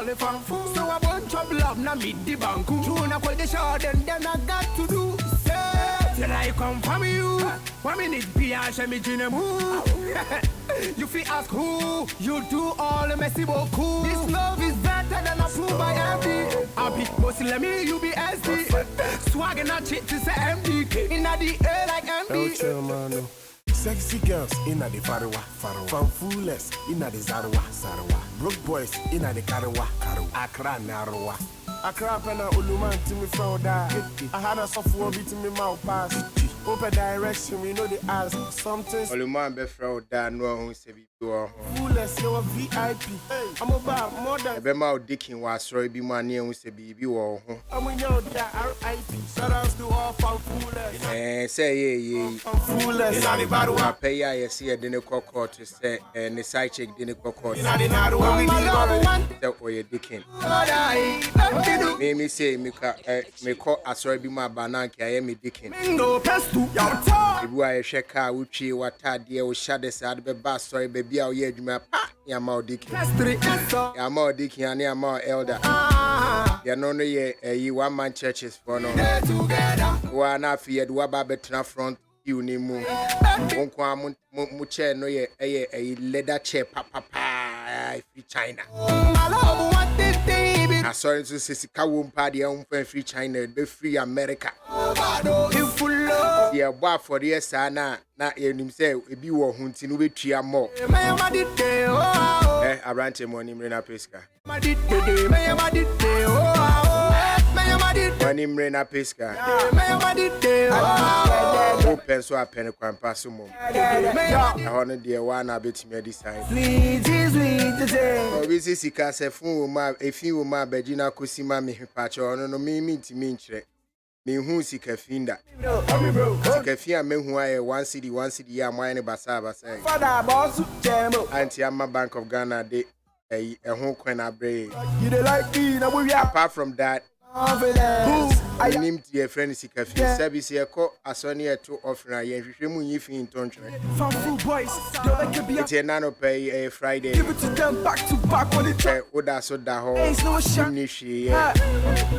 all if I'm full. So I want trouble up, now meet the bank. True, now call the short, and then I got to do. Till I come from you. 1 minute, Piache, me in a move. You feel ask who? You do all the messy beaucoup. This love is better than approved by MD. I be Muslim, you be SD. Swagging a chip to say MD. In the air like MD. Sexy girls in the Farawa, fanfullers in the Zarawa, broke boys in the Karawa, Accra Narawa. Accra Pena Uluman to me from that. I had a software beating me mouth pass. Open direction, we know the ass. Something. Uluman be fraud that no one say be do. Fullers, you're VIP. I'm about more than. Be my dicking was sorry be money and we say be war. I'm in your RIP. Shout outs to all fanfullers. Eh, say yeah. Fanfullers in the Barua. I pay ya see a dinner court to say and the side check dinner court. In the Narua, that way dicking. Me say me call a sorry be my banana. I am me dicking. If I check out which you what dear will shut the side of the bus, sorry, baby, I'll hear you. Yamau Dick, Yamau Dick, and Yamau Elder. Yanoni, you 1 man churches for no. One half year, do a babetra front, you name Monquam Muche, no, a leather chair, papa, free China. I saw it to see Kawum party on free China, be free America. Yeah, but for the sana, not in himself, if you were hunting with Chia more. I ran to money, Mrena Pesca. Money, Mrena Pesca. Open so a pen and pass more. I honor dear one, I bet me design. We see Casa Fu, a few ma Begina Cosima, me patch on no me to mean. Me who see Kafinda. Kafia men who are 1 city, ya mine basaba say. Auntie Amma Bank of Ghana, they a home coin a brain. You like me, apart from that, I named your friend Sikafi, service here call a Sonia to offer a yen, you in Tontre. It's a nano pay a Friday. Give it to them back to back on it. Oda so da ho. Nishi,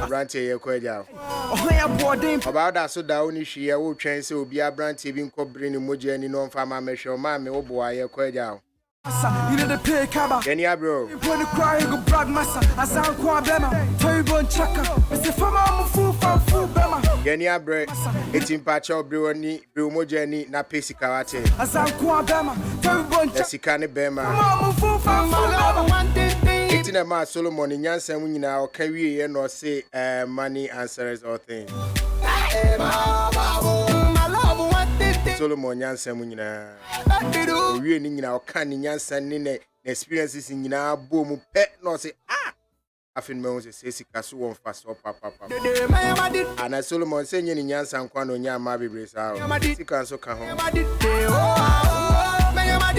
Brante, your cordial. About that so da only she will chance will be a brand even cobring emoji and non farmer measure, mammy, oh boy, your cordial. You need to pay Kaba. Kenya, bro. You want to cry, you go brag massa. I sound quite bema. Terrible chaka. It's a farmer, fool, bema. Kenya, bro. It's in Pacho, Bruni, Brumojani, na Pesi Karate. I sound quite bema. Terrible chaka. Bema. It's in a mass Solomon in Yansen, when you now carry and or say money answers or things. Solomon Yansen, when you really now can Yansen in experiences in our boom pet, no say, I think Moses says he can so fast or papa. And as Solomon saying in Yansan, Quano Yan Mabi Brace out, he can so come home.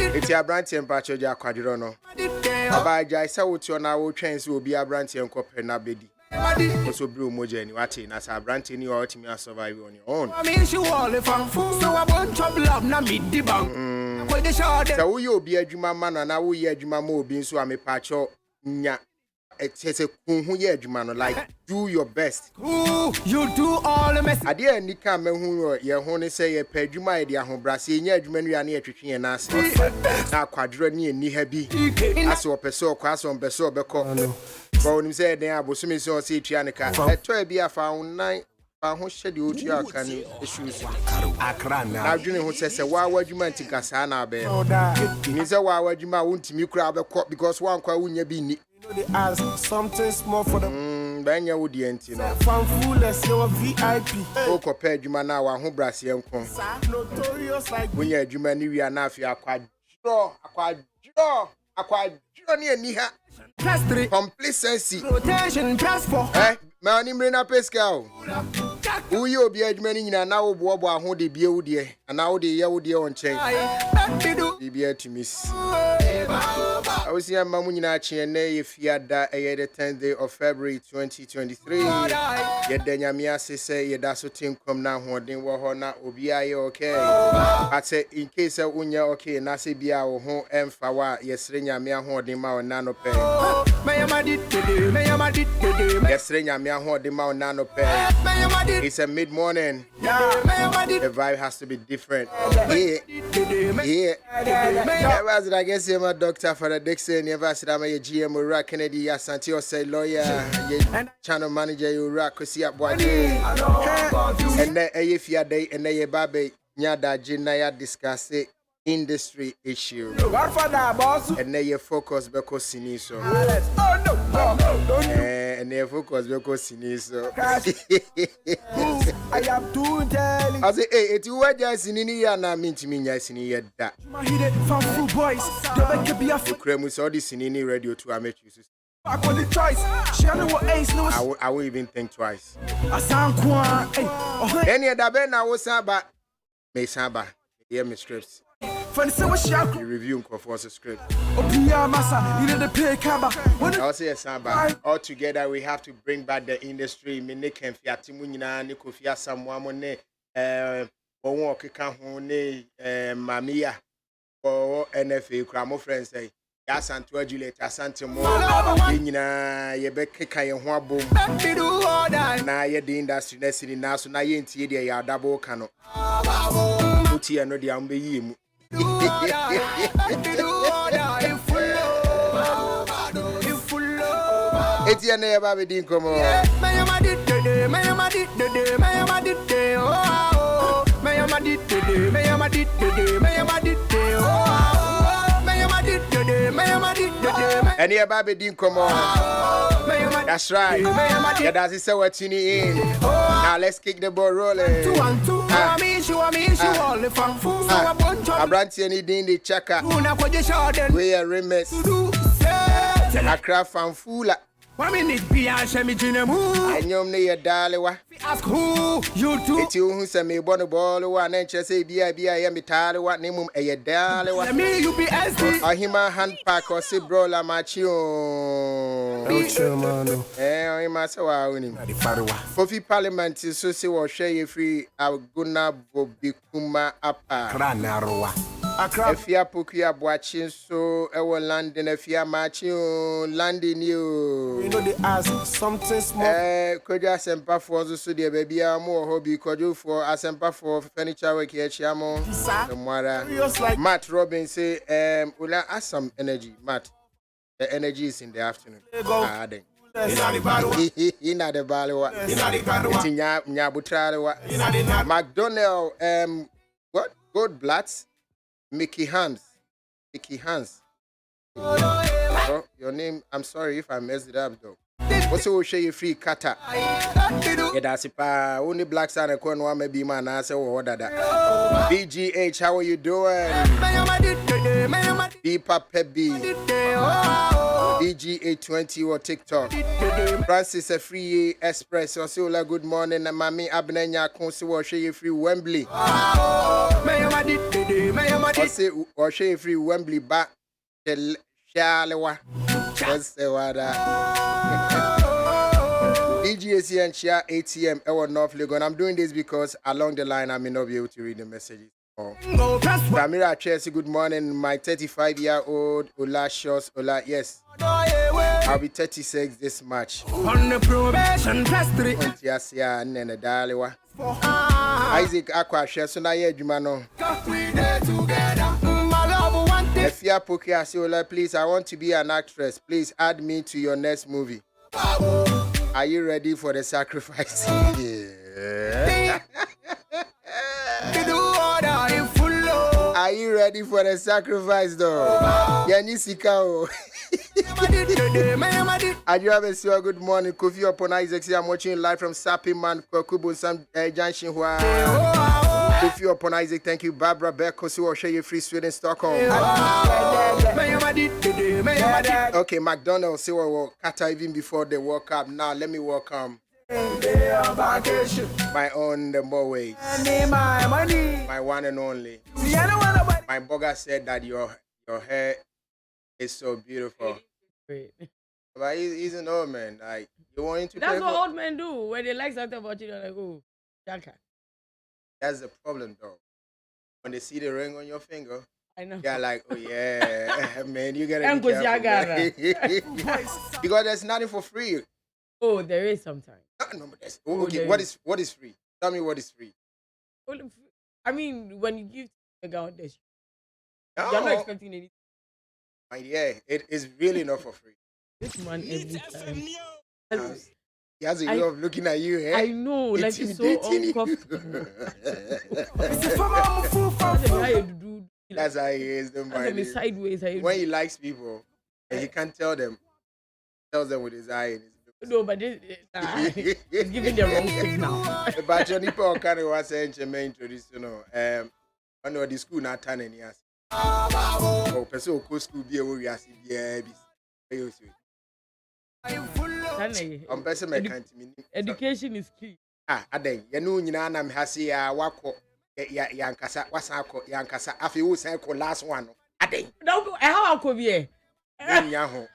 It's your brand temperature, Jack Quadrono. About Jai South, your now chance will be a brand and copper bedi. Also, Brew Mojani, what in as a brand in your ultimate survive on your own. I mean, you all if I'm full, so I won't trouble up, now meet the bank. So you'll be a Juma man, and I will hear Juma Mo being so I'm a patcho. It's a Kuhu like do your best. You do all the mess. I dear Nika Mehu, your honey say a pejuma, dear home Brassi, Yedman, near Trichy and us. Now quadroni and Nihabi. I saw a peso class on Beso Beco. For him said, there was some so see Chianica. At 12 years found 9. Who schedule you can issues. Now, Junior who says, why would you meant to Cassana bear? Is a why would you mount me crab a court because one quite wouldn't be. You know, they ask something small for them. Banya would the end, you know. Fanfullers, you're VIP. Oh, compared you man now, who brassy and come. Notorious like when you're Jumani, we are not your quite Johnny and Niha. Complacency. Rotation, press for. Man, Mrena Pescal. Who you be a man now, Bob, who they be old dear, and now they yell dear on chain. Be to miss. I was here, Mamuninachi, and if you had that the 10th day of February 2023. Yet then Yamia say, that's what team come now, holding Wahona, Obi, okay. I said, in case of Unya, okay, Nasi Bia or home and Fawa, yes, Rinya, Mia holding my nano pay. Yesterday, Nyamia Ho the Mount Nano Pay. It's a mid-morning. The vibe has to be different. Yeah. I guess you're my doctor for the Dixon. Never said I'm a GM or Kennedy, Santio say lawyer, channel manager, you rock, see up boy. And then if you're day and then baby, Nyada Jinaya discuss it. Industry issue and then you focus because siniso and then focus because siniso I am too intelligent. I say hey it you were just in here na mean to me yes in here that boys the creme saw this in any radio to I make you I will even think twice any other ben I was saba me saba hear me scripts. You review for script. I'll say all together we have to bring back the industry. Minik and Fiatimunina, Nikofia, someone, Mamia, or NFA, Cramo friends say, Gas and to Juliet, Asantimo, Yebeka, and Wabo. Now you're the industry necessary now, so now you're in Tia, you're double cano. Uti and no the Ambi. Etienne never be din come on. And here baby din come on. That's right. Yeah, that's it. So we're tuning in. Now let's kick the ball rolling. I brought you anything the checker. We are remix. I craft and fool. 1 minute Piache me jinemu. I know me a dalewa. Ask who you do. It's you who send me one ball one and just say be a mitale what name a dalewa. Me you be SD. I hear my hand pack or say bro la macho. Eh, I must have winning. Coffee Parliament is so say or share free. I gonna be kuma apa. If you are Pukia watching so I will land in if you are matching landing you. You know they ask something small. Could you asempa for the studio baby more hobby could you for asempa for furniture work here chamo. Matt Robin say we'll ask some energy. Matt, the energy is in the afternoon. In the Balawa. McDonald what? Goldblatt. Mickey Hans. Oh, your name, I'm sorry if I messed it up though. Also, we'll show you free kata. Yeah, that's it. Only black son and corn one maybe man. I say, what that? BGH, how are you doing? Beepa Pebby. BGA20 or TikTok. Francis a free express. Also, good morning. Mami Abnenya Consi will show you free Wembley. Or show you free Wembley back. Shalewa. What's the water? DGAC and Share ATM, Ewa North Legon. I'm doing this because along the line I may not be able to read the messages. Tamira Chelsea, good morning. My 35-year-old Ola Shots. Ola, yes. I'll be 36 this March. On the probation plus 3. Isaac Aqua Share, so now you're Jumano. If you are Pokia, Ola, please, I want to be an actress. Please add me to your next movie. Are you ready for the sacrifice? Yeah. Are you ready for the sacrifice though? Yanisika. I do have a so good morning. Kofi upon Isaac. I'm watching live from Sappy Man, Kubu, some Junction. Kofi upon Isaac. Thank you, Barbara Beck. So I'll show you free Sweden, Stockholm. Okay, McDonald's. See what Qatar even before the World Cup. Now let me welcome my own the more ways. My one and only. My bugger said that your hair is so beautiful. Great. But he's an old man. Like you want him to. That's what old men do when they like something about you. They're like, oh, Jacka. That's the problem, though. When they see the ring on your finger. I know. Yeah, like, oh yeah, man, you gotta be careful, man. Because there's nothing for free. Oh, there is sometimes. No, but okay, what is free? Tell me what is free. Well, I mean, when you give a girl this, No, you're not expecting anything. my dear, it is really not for free. This man every time. He has a way of looking at you, eh? I know, like it's so uncomfortable. That's how he is, don't mind. Sideways. When he likes people, and he can't tell them, tells them with his eye and his look. No, but it's giving the wrong signal. But your nipple kind of was saying to me introduce, you know, I know the school not turning yes. Oh, person who school be away as education is key. Aden, you know, you know, I'm hasi wako yankasa wasako yankasa. Afi who say ko last one. Aden. No, how I could be here. Inyaho.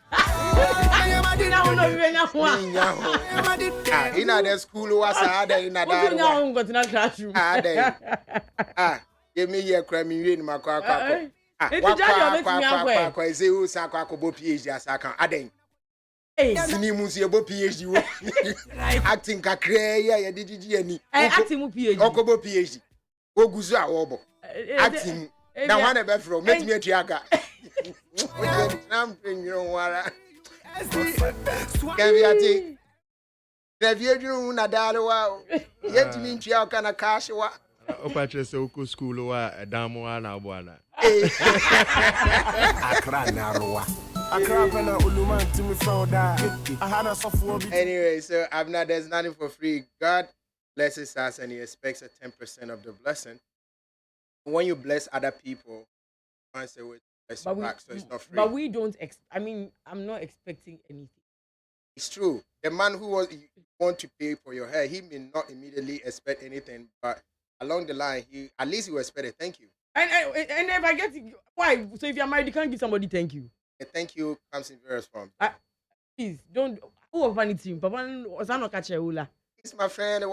Ina the school was ada ina da. Classroom. Aden. Give me your crime in my car. Kwa is who sako akobo PhD asaka. Aden. Sinimusi ebo PhD acting kakre ya DGG ani acting mu PhD okobo PhD oguzu awobo acting na one e be from met me atuaka tramping you wara can be ati review you na dalwa yet me atuaka na cash wa Opache se uko school wa damu wa na bwana Accra narwa. Anyway, so there's nothing for free. God blesses us and he expects a 10% of the blessing. When you bless other people, I say wait, bless you back, so it's not free. But we don't I mean, I'm not expecting anything. It's true. The man who want to pay for your hair, he may not immediately expect anything, but along the line, at least he will expect a thank you. And if I get it, why? So if you're married, you can't give somebody thank you. A thank you comes in various forms. Please don't. Who of any team? Papa, Osano catch a hula. It's my friend.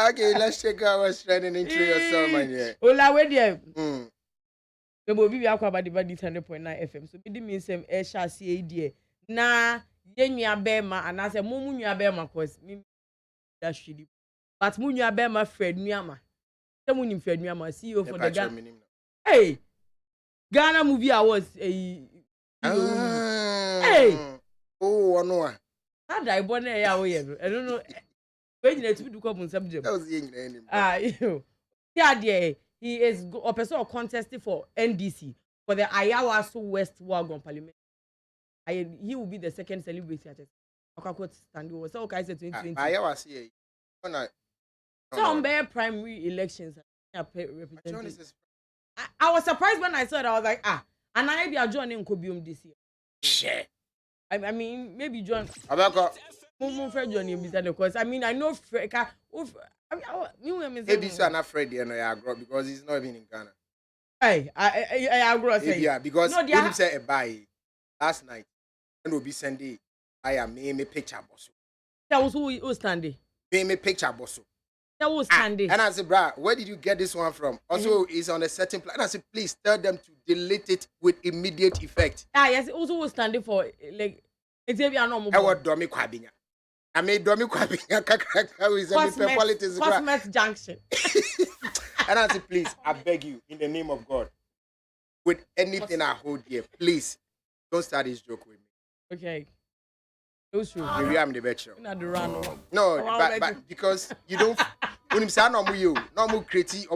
Okay, let's check out what's trending into yourself, man. Yeah. Ola, where there? The movie we are about the 100.9 FM. So it means some air chassis idea. Na yenya bema and I say mumu nya bema cause me that shitty. But mu nya bema Fred Nyama. Tell mu nim Fred Nyama CEO for the Ghana. Hey. Ghana Movie Awards. Hey. Oh, no. How did I born here? I don't know. When you to come on subject. That was the yeah, he is a person contesting for NDC for the Ayawaso West Wagon Parliament. He will be the second celebrity artist. So okay, said 2020. Ayawaso. Some primary elections. I was surprised when I saw it. I was like, and I be joining Kobium this year. Shit. I mean, maybe John. Abako. Johnny because I mean I know Fred. Maybe so not Fred, you know, because he's not even in Ghana. Hey, I agree. Yeah, because when you say a buy last night, and will be Sunday. I am me picture boss. That was who standing. Me picture boss. That was standing. And I said, brah, where did you get this one from? Also, it's on a certain plan. And I said, please tell them to delete it with immediate effect. Yes, it also was standing for like Xavier normal. I want Domi Kwabinya. I made Domi Kwabinya Kakaka with the politics. Cosmet Junction. And I said, please, I beg you, in the name of God, with anything I hold here, please don't start this joke with me. Okay. Those true. Maybe I'm the better. No, but because you don't. When you say no more create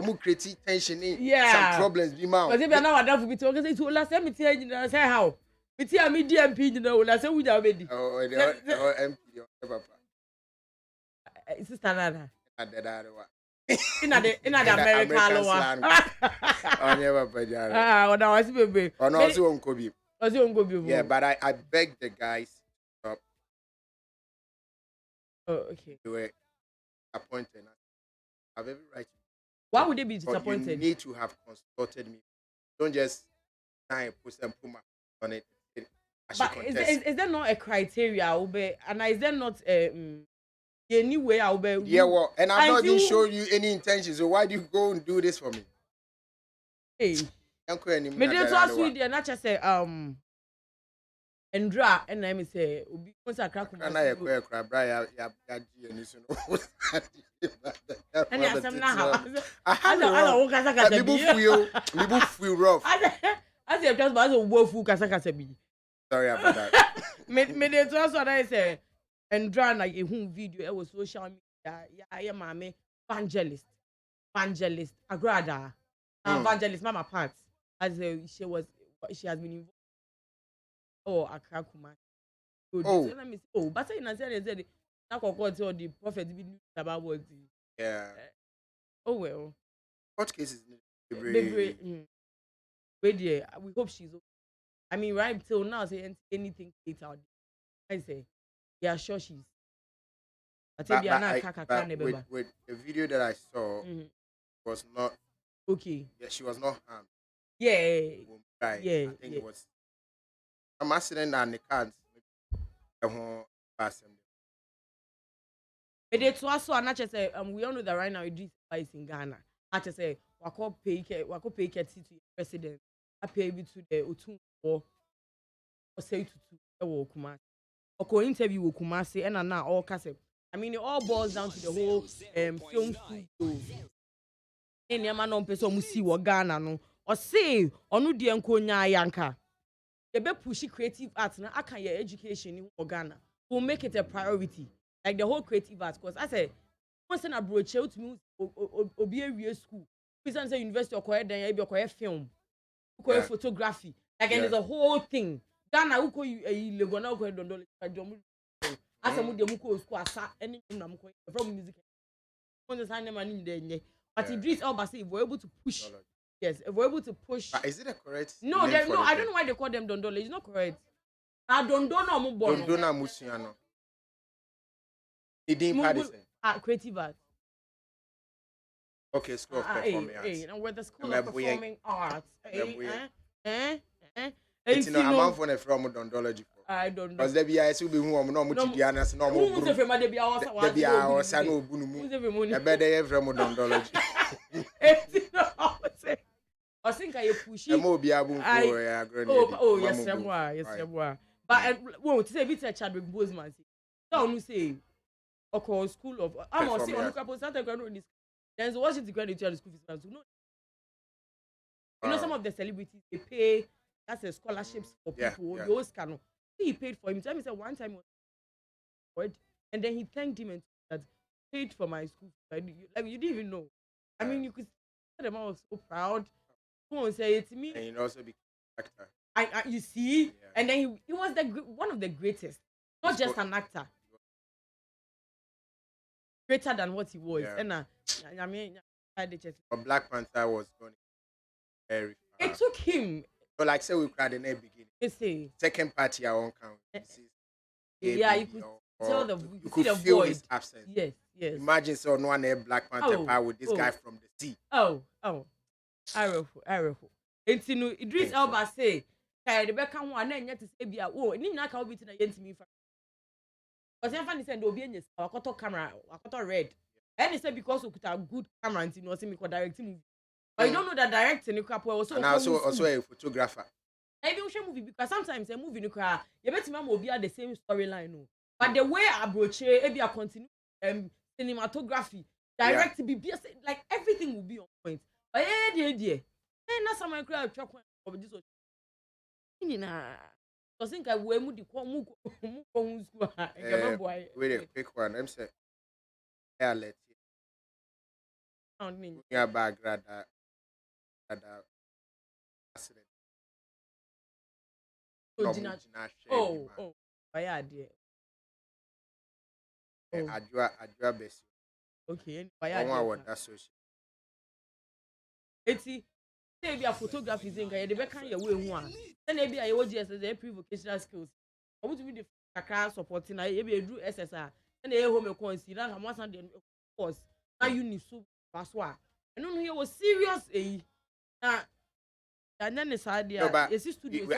tension in some problems be man. Because if you are not enough to be talking, say to last time me tell you say how. Me tell me DMP you know last time we are ready. Oh, the MP papa. Sister Nana. In the American law. On never pajara. When I was baby. On also on Kobe. Yeah, but I beg the guys to stop. Oh, okay. They were appointed. I have every right. Why would they be disappointed? You need to have consulted me. Don't just sign post and put my on it. But is there not a criteria? And is there not any way? Yeah, well, and I'm not even showing you any intentions. So why do you go and do this for me? Hey. Me dey to asu dey na che say Ndra and na me say obi ko say akra kuma. Na ye kra bra ya gi ani so no. And asem na ha. Ala wo kasa kasa bi. Me bu feel rough. As you just ba so wo fu kasa kasa bi. Sorry about that. Me dey to asu na say Ndra na ehun video e was social media ya mama evangelist agrada evangelist mama part as she has been involved. Oh, Accra Kumasi. Oh. So let me say, oh, but say na say na kokoti or the prophet be about what. Yeah. Oh well. What cases? Wait there. We hope she's okay. I mean, right till now, say anything takes out. I say, yeah, sure she's. With the video that I saw was not okay. Yeah, she was not harmed. Yeah. Right. Yeah. I think it was. I'm accident and the cards. But they to us so and say we all know that right now Idris is in Ghana. I just say wako pay to president. I pay it to the Otum or say to Kumasi. Oko interview with Kumasi and now all case. I mean it all boils down to the whole film studio. Any man on person musi wo Ghana no. Or say onu di enko nya yanka. They be pushing creative arts now. I can your education in Ghana. We'll make it a priority. Like the whole creative arts. Because I say, once in a brochure to me, be a real school. Please say university or then you be film, or photography. Like and there's a whole thing. Ghana who call you a illegal now go don't as a mudia muko school asa any from music. On the sign man in there. But Idris Elba say we're able to push. Yes, if we're able to push. Is it a correct? No, I don't know why they call them Dondole. It's not correct. Dondona Mubono. Dondona Musiano. Idin Paddison. Creative art. Okay, School of Performing Arts. And with the School of Performing Arts. It's no amount for a from Dondology. I don't know. Because there be a be who am not much Diana, no more. There be our son of Bunu. I bet they have from Dondology. I think I push it. Oh, yes, yes, but won't say bit Chadwick Boseman. So say, okay, School of I'm on see on look up Santa Cruz. There's Washington credit to the school fees. You know some of the celebrities they pay that's a scholarships for people. Those cannot. He paid for him. Tell me say one time and then he thanked him and that paid for my school. Like you didn't even know. I mean you could see them all so proud. Who won't say it to me? And you also be actor. You see, and then he was one of the greatest, not just an actor, greater than what he was. And I mean, but Black Panther was going very far. It took him. So like say we cried in the beginning. You see, second party I won't count. Yeah, you could tell you could feel his absence. Yes. Imagine so no one Black Panther with this guy from the sea. Arrow. Entinu Idris Elba say, "Kaya Rebecca one na nyɛ te sɛ bia wo ni nyina ka obi te na yɛntimi fa." Because everyone is saying obi enye wakoto camera, wakoto red. And he said because we could have good camera and no see me ko direct movie. But you don't know that directing also a photographer. I don't show movie because sometimes a movie you bet me obi the same storyline no. But the way I broach e be a continue cinematography, direct be like everything will be on point. But na some crowd track of this so think I will move the school. Wait a quick one. I'm saying, let's see. Yeah, background accident. Yeah, dear. Adwa best. Okay, that's social. Say be a photography thing they be kan your way ho a then e be a your GSS pre-vocational skills I want to be the kakra supporting na e be do SSR then e home consider am once and then course na you need so paso a eno no here was serious na and then it's idea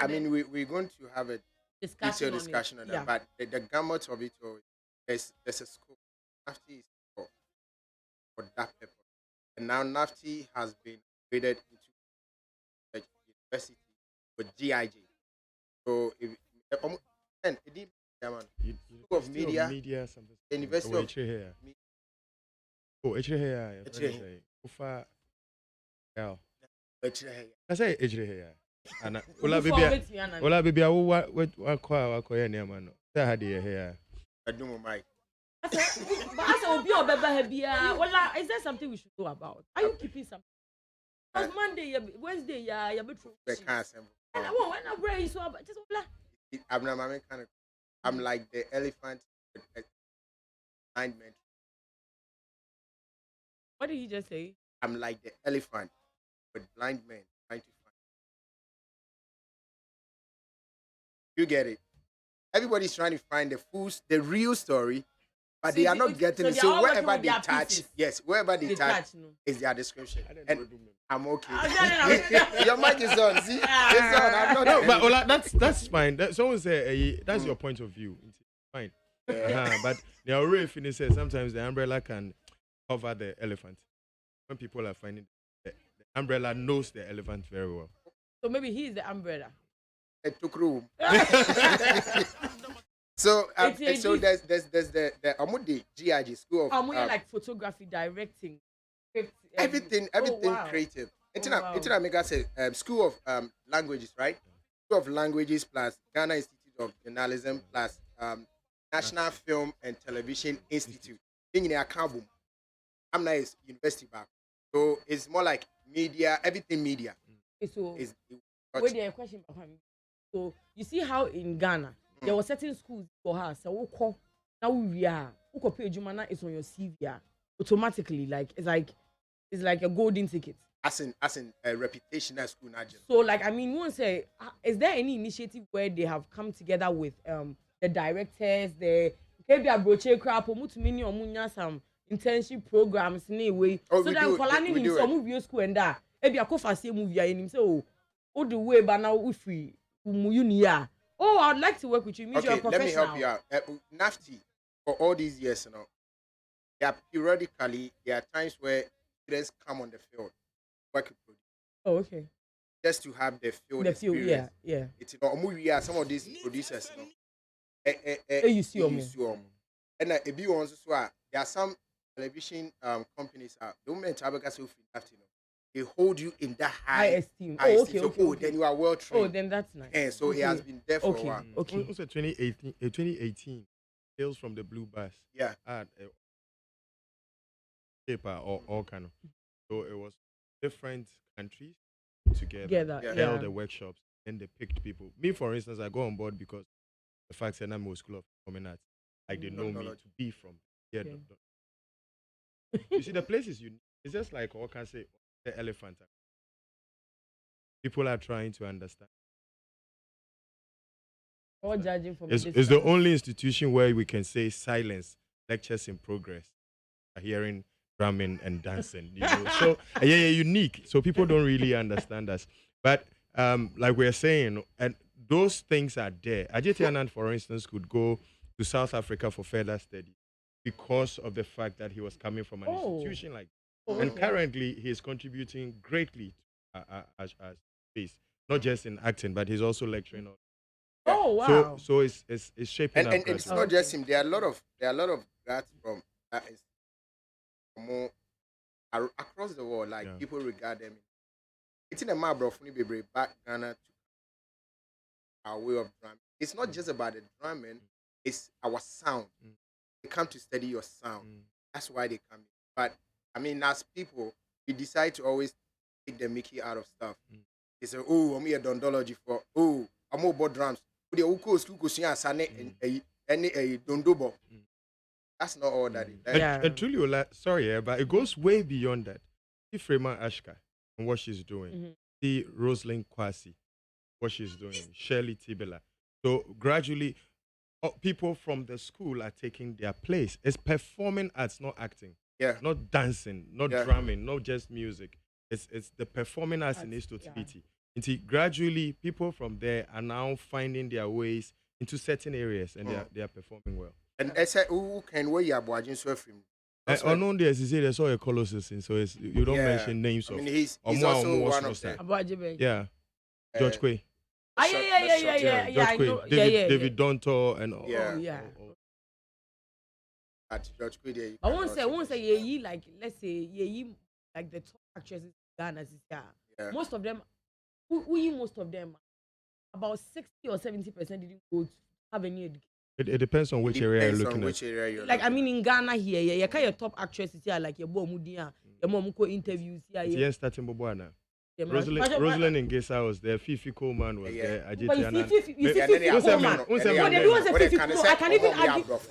I mean we're going to have a discussion on that but the gamut of it all there's a scope NAFTI is for that purpose and now NAFTI has been graded into University with GIJ. So and it did School of Media, something. University Oh, of here. Oh, here. Ufa. Yeah. I say here. And Ola baby, I what kwa near man. Say had here. I do my mic. But I said, "Obi Obeba Ola, is there something we should know about? Are you keeping something? Because Monday, Wednesday, you're true. And I want when I bring so just Ola. I'm like the elephant with blind men. What did he just say? I'm like the elephant with blind men trying to find. You get it? Everybody's trying to find the real story, but they are not getting it. So wherever they touch, wherever they touch is their description. And I'm okay. Your mic is on. See, it's on. I'm not. No, but Ola, that's fine. Someone say that's your point of view. It's fine. But they already finished. Sometimes the umbrella can cover the elephant. When people are finding the umbrella knows the elephant very well. So maybe he is the umbrella. It took room. So there's the Amudi GIG School of like photography, directing, everything creative. It's make us say School of Languages, right? School of Languages plus Ghana Institute of Journalism plus National Film and Television Institute. In Akabum, I'm nice university back. So it's more like media, everything media. So wait there, a question behind me. So you see how in Ghana there were certain schools for her. So now we are pay Jumana is on your CV automatically. Like it's like a golden ticket. As in a reputation at school. So like I mean, one say, is there any initiative where they have come together with the directors, the maybe a brochure crap or many or some internship programs anyway. So then calling him some movie school and that maybe a coffee movie and so all the way but now if we oh, I'd like to work with you. Okay, let me help you out. NAFTI, for all these years, periodically, there are times where students come on the field, work with producers. Oh, okay. Just to have the field experience. Yeah. It's some of these producers, you see and if you want to there are some television companies out. The moment they hold you in that high esteem. Then you are well trained. Oh, then that's nice. And so he has been there for a while. Okay. Also 2018, Tales from the Blue Bus. Yeah. Paper or all kind of. So it was different countries together. Held the workshops and they picked people. Me, for instance, I go on board because the fact that I'm a school of performing arts, like they know me to be from here. You see, the place is unique. It's just like all can say. The elephant. People are trying to understand. All judging from it's the only institution where we can say silence, lectures in progress, hearing drumming and dancing. So unique. So people don't really understand us. But like we're saying, and those things are there. Ajit Anand, for instance, could go to South Africa for further study because of the fact that he was coming from an institution like. And currently, he is contributing greatly as space, not just in acting, but he's also lecturing. Oh wow! So it's shaping up. And it's not just him. There are a lot of grads from that is more across the world. Like people regard them. It's in a matter of funny back Ghana to our way of drumming. It's not just about the drumming. It's our sound. They come to study your sound. That's why they come. But I mean, as people, we decide to always take the Mickey out of stuff. They say, "Oh, I'm here dondology for. Oh, I'm about drums. That's not all that is. And truly, sorry, but it goes way beyond that. See Frema Ashka and what she's doing. See Rosalind Kwasi, what she's doing. Shirley Tibela. So gradually, people from the school are taking their place. It's performing arts, not acting. Yeah. Not dancing, not drumming, not just music. It's the performing arts in its totality. Gradually, people from there are now finding their ways into certain areas and they are performing well. And I said, who can wear your boy so film? Unknown there's all a colossus, so you don't mention names. I mean, he's also one of them. Yeah. George Quay. Yeah, George I Quay. know. David Dontor and all. Yeah. Oh, yeah. At George Quay, there you I can won't also say, yeah, like, let's say, yeah, like the top actresses in Ghana, Yeah. most of them, most of them, about 60 or 70% didn't go to have any education. It depends on which area you're Depends on looking which at. area you're Like, I looking mean, in Ghana here, you kind of top actresses here, like your Mudia, your mom interviews here. Yes, starting Boboana. Yeah, Rosalind Ngesa was there. Fifi Coleman was there. But you see, Fifi Yeah, Coleman. Who's yeah, that? yeah, No, the Fifi Can I Coleman. say-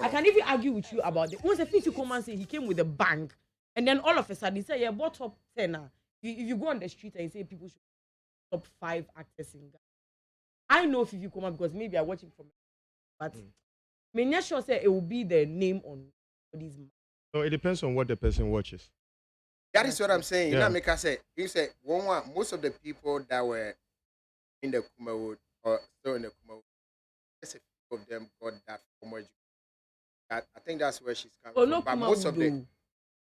I can even argue with you about it. Once the Fifi Coleman say he came with a bang, and then all of a sudden he said, "Yeah, bought top 10." If you go on the street and you say people should top 5 actors in Ghana, I know Fifi Coleman because maybe I watch him from, but me not sure say it will be the name on these. No, it depends on what the person watches. That is what I'm saying. You Yeah. know, make us say, you said most of the people that were in the Kumawood or still in the Kumawood, just a few of them got that formal education. I think that's where she's coming Oh from. no, But most of the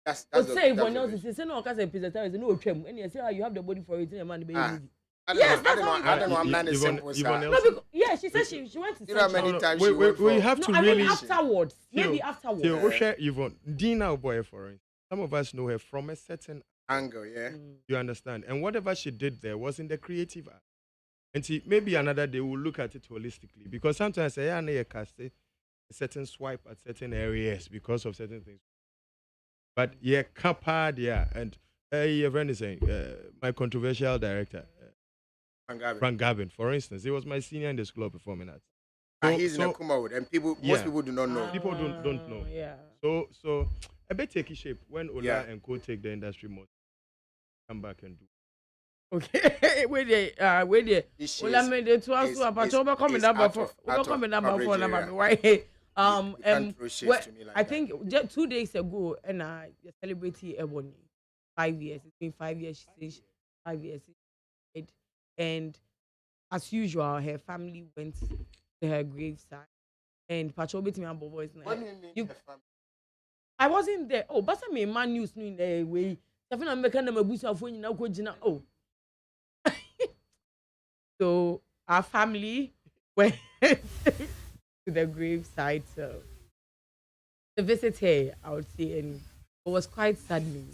that's but the, say that's when the else vision. say no, because a presenter is no chem, and you say you have the body for it, and man, be Ah. movie. I don't Yes, know, that's I how don't know. I don't know. I'm not the Yvonne- simple Yvonne side. Nelson. No, because yeah, she said she went to. You know how many Central. times we, she went we for- have No, to I really. mean afterwards. Maybe Theo, afterwards. Yvonne, Dina boy for instance. Some of us know her from a certain. angle, yeah. You understand? And whatever she did there was in the creative art. And see, maybe another day we'll look at it holistically. Because sometimes I know cast a certain swipe at certain areas because of certain things. But yeah, Kapad, yeah. And your friend is saying, my controversial director, Frank Gavin, for instance, he was my senior in the school of performing arts. And he's in the Kumawood, and most Yeah. people do not know. People don't know. Yeah. So a bit take shape when Ola Yeah. and Co take the industry more. Come back and do. Okay. Where they? This Well, I is- mean, the two is- are but is- over coming is number out for of- out of coming number coverage for number area. why? You can't throw shades well, to me like I that. think just 2 days ago, and the celebrity Ebony, 5 years. It's been 5 years. She says 5 years. And as usual, her family went to her graveside, and Patrol beat me about voice. What do you mean? You- the family? I wasn't there. Oh, but some man news in the way. Something I'm making them a boost of when you know Kojina. Oh. So our family went to the graveside to visit her, I would say, and it was quite saddening.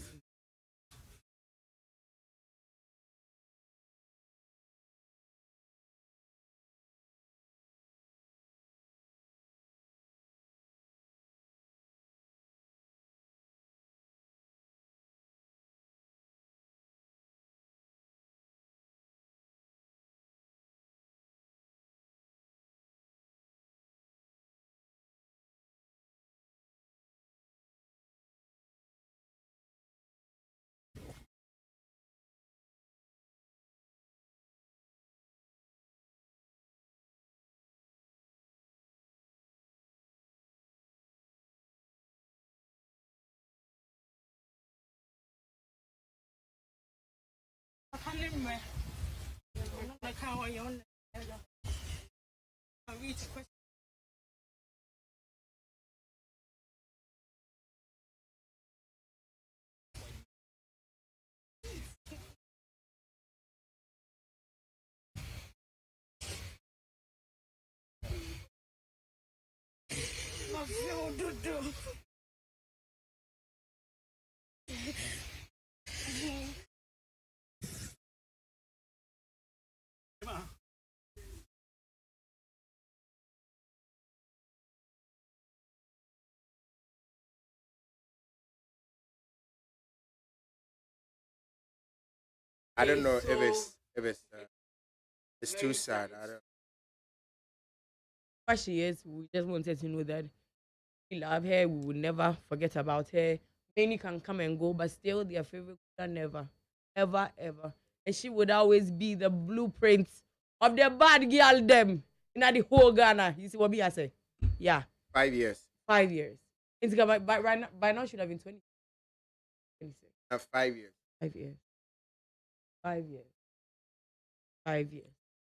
I don't know it's too sad. I don't. What she is, we just wanted to know that we love her. We will never forget about her. Many can come and go, but still, their favorite could never, ever, ever. And she would always be the blueprint of the bad girl them in the whole Ghana. You see what me I say? Yeah, 5 years. 5 years. It's by now should have been 20. 26. 5 years. 5 years. 5 years. 5 years.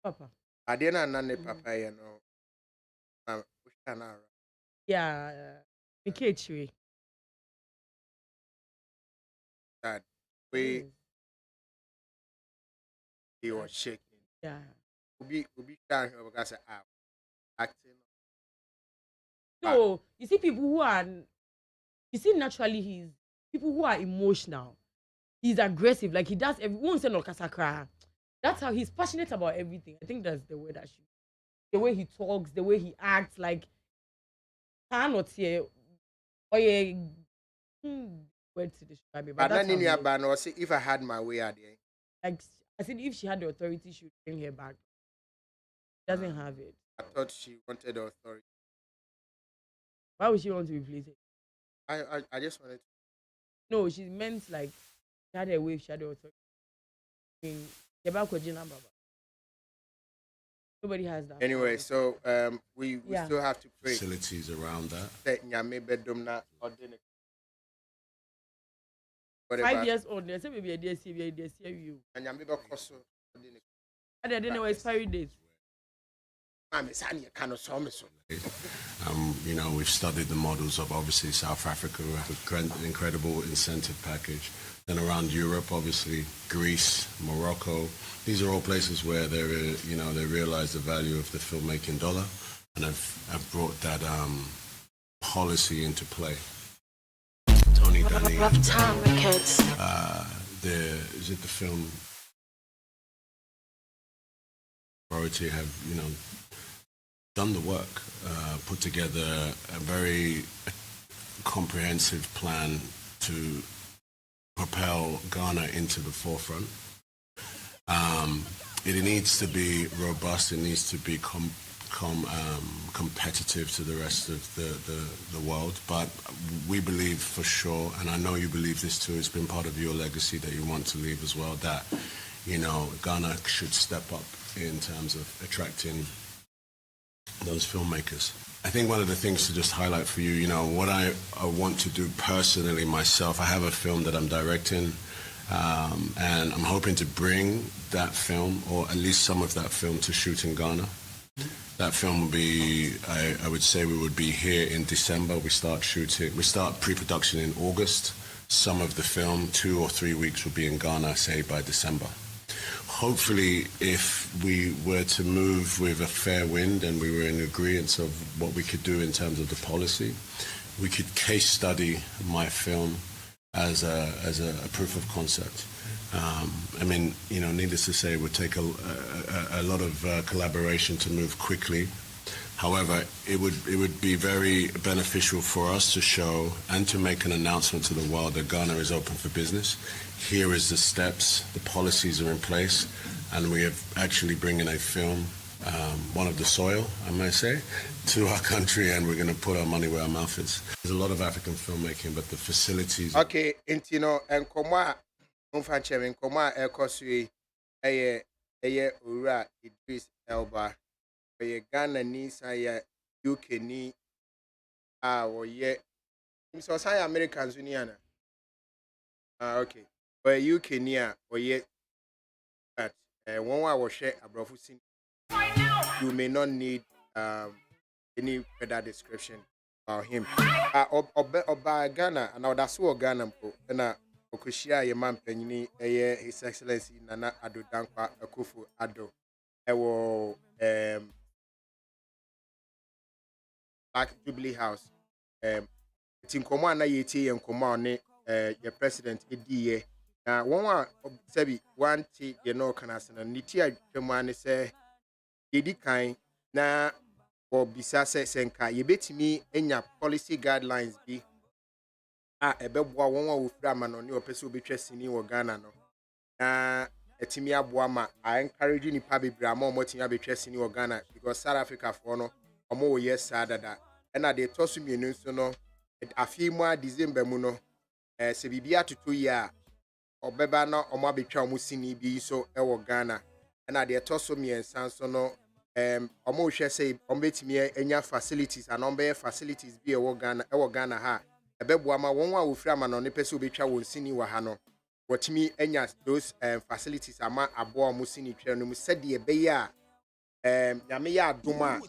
Papa. I didn't know papa, you know. Yeah. Mikechiri. That way he was shaking. Yeah. Ubi can because acting. No, you see people who are, you see naturally he's people who are emotional. He's aggressive, like he does everyone say no kasakra. That's how he's passionate about everything. I think that's the way that she, the way he talks, the way he acts, like cannot say, oh yeah, word to describe it, but But that's then in how your he is. ban or say if I had my way at the end. Like I said, if she had the authority, she would bring her back. She doesn't have it. I thought she wanted the authority. Why would she want to replace it? I just wanted to. No, she meant like she had a wave, she had the authority. The back with Gina Baba. Nobody has that. Anyway, power. so we Yeah. still have to pray. Facilities around that. That nyame bedom na ordinary. 5 years old, they say maybe a day see you. And nyame be koso ordinary. I didn't know expiry date. Mama sani kind of so me so. You know, we've studied the models of obviously South Africa, we have an incredible incentive package. Then around Europe, obviously Greece, Morocco. These are all places where they realize the value of the filmmaking dollar, and have brought that policy into play. Tony Dunny, Rough time, kids. the film Bureaucracy have done the work, put together a very comprehensive plan to propel Ghana into the forefront. It needs to be robust. It needs to be competitive to the rest of the world. But we believe for sure, and I know you believe this too, it's been part of your legacy that you want to leave as well, that Ghana should step up in terms of attracting those filmmakers. I think one of the things to just highlight for you, what I want to do personally myself, I have a film that I'm directing, and I'm hoping to bring that film, or at least some of that film, to shoot in Ghana. That film will be, I would say we would be here in December. We start pre-production in August. Some of the film, 2 or 3 weeks, will be in Ghana, say by December. Hopefully, if we were to move with a fair wind and we were in agreement of what we could do in terms of the policy, we could case study my film as a proof of concept. Needless to say, it would take a lot of collaboration to move quickly. However, it would be very beneficial for us to show and to make an announcement to the world that Ghana is open for business. Here is the steps, the policies are in place, and we have actually bringing a film, one of the soil, I may say, to our country, and we're going to put our money where our mouth is. There's a lot of African filmmaking, but the facilities... Okay, and nkoma umfanche nkoma ekosui eye ura Idris Elba. Oye Ghana ni saya UK ni oye so saya Americans ni ana. Okay. Oye UK ni oye that one wa wo share abrofu sin. You may not need any further description about him. Oba Ghana and that's what Ghana mpo na okushia ye man panyini His Excellency Nana Addo Dankwa Akufo-Addo. Ewo Black Jubilee House. Tinkomo na yeti yenkomo ne your president ediye. Na won sebi wanti ye no kanasana niti adwema ne se yedi kan na bisa se senka yebetimi enya policy guidelines bi ebeboa won wo fira ma no ne opese obetwa sini wo Ghana no na etimi aboa ma I encourage nipa bebra ma omotimi abetwa sini wo Ghana because South Africa for no omo wo yes dada na de tosu mienu so no afi mu a December mu no se bibia toto ya obeba na omo abetwa omo sini bi so wo Ghana na de tosu miensan so no omo hwe say omo betimi enya facilities and ombe facilities bi wo Ghana ha ebeboa ma won wa wo fira ma no ne pese obetwa won sini wa ha no watimi enya those facilities ama abo omo sini twa no mu sede ebe ya nyame ya adoma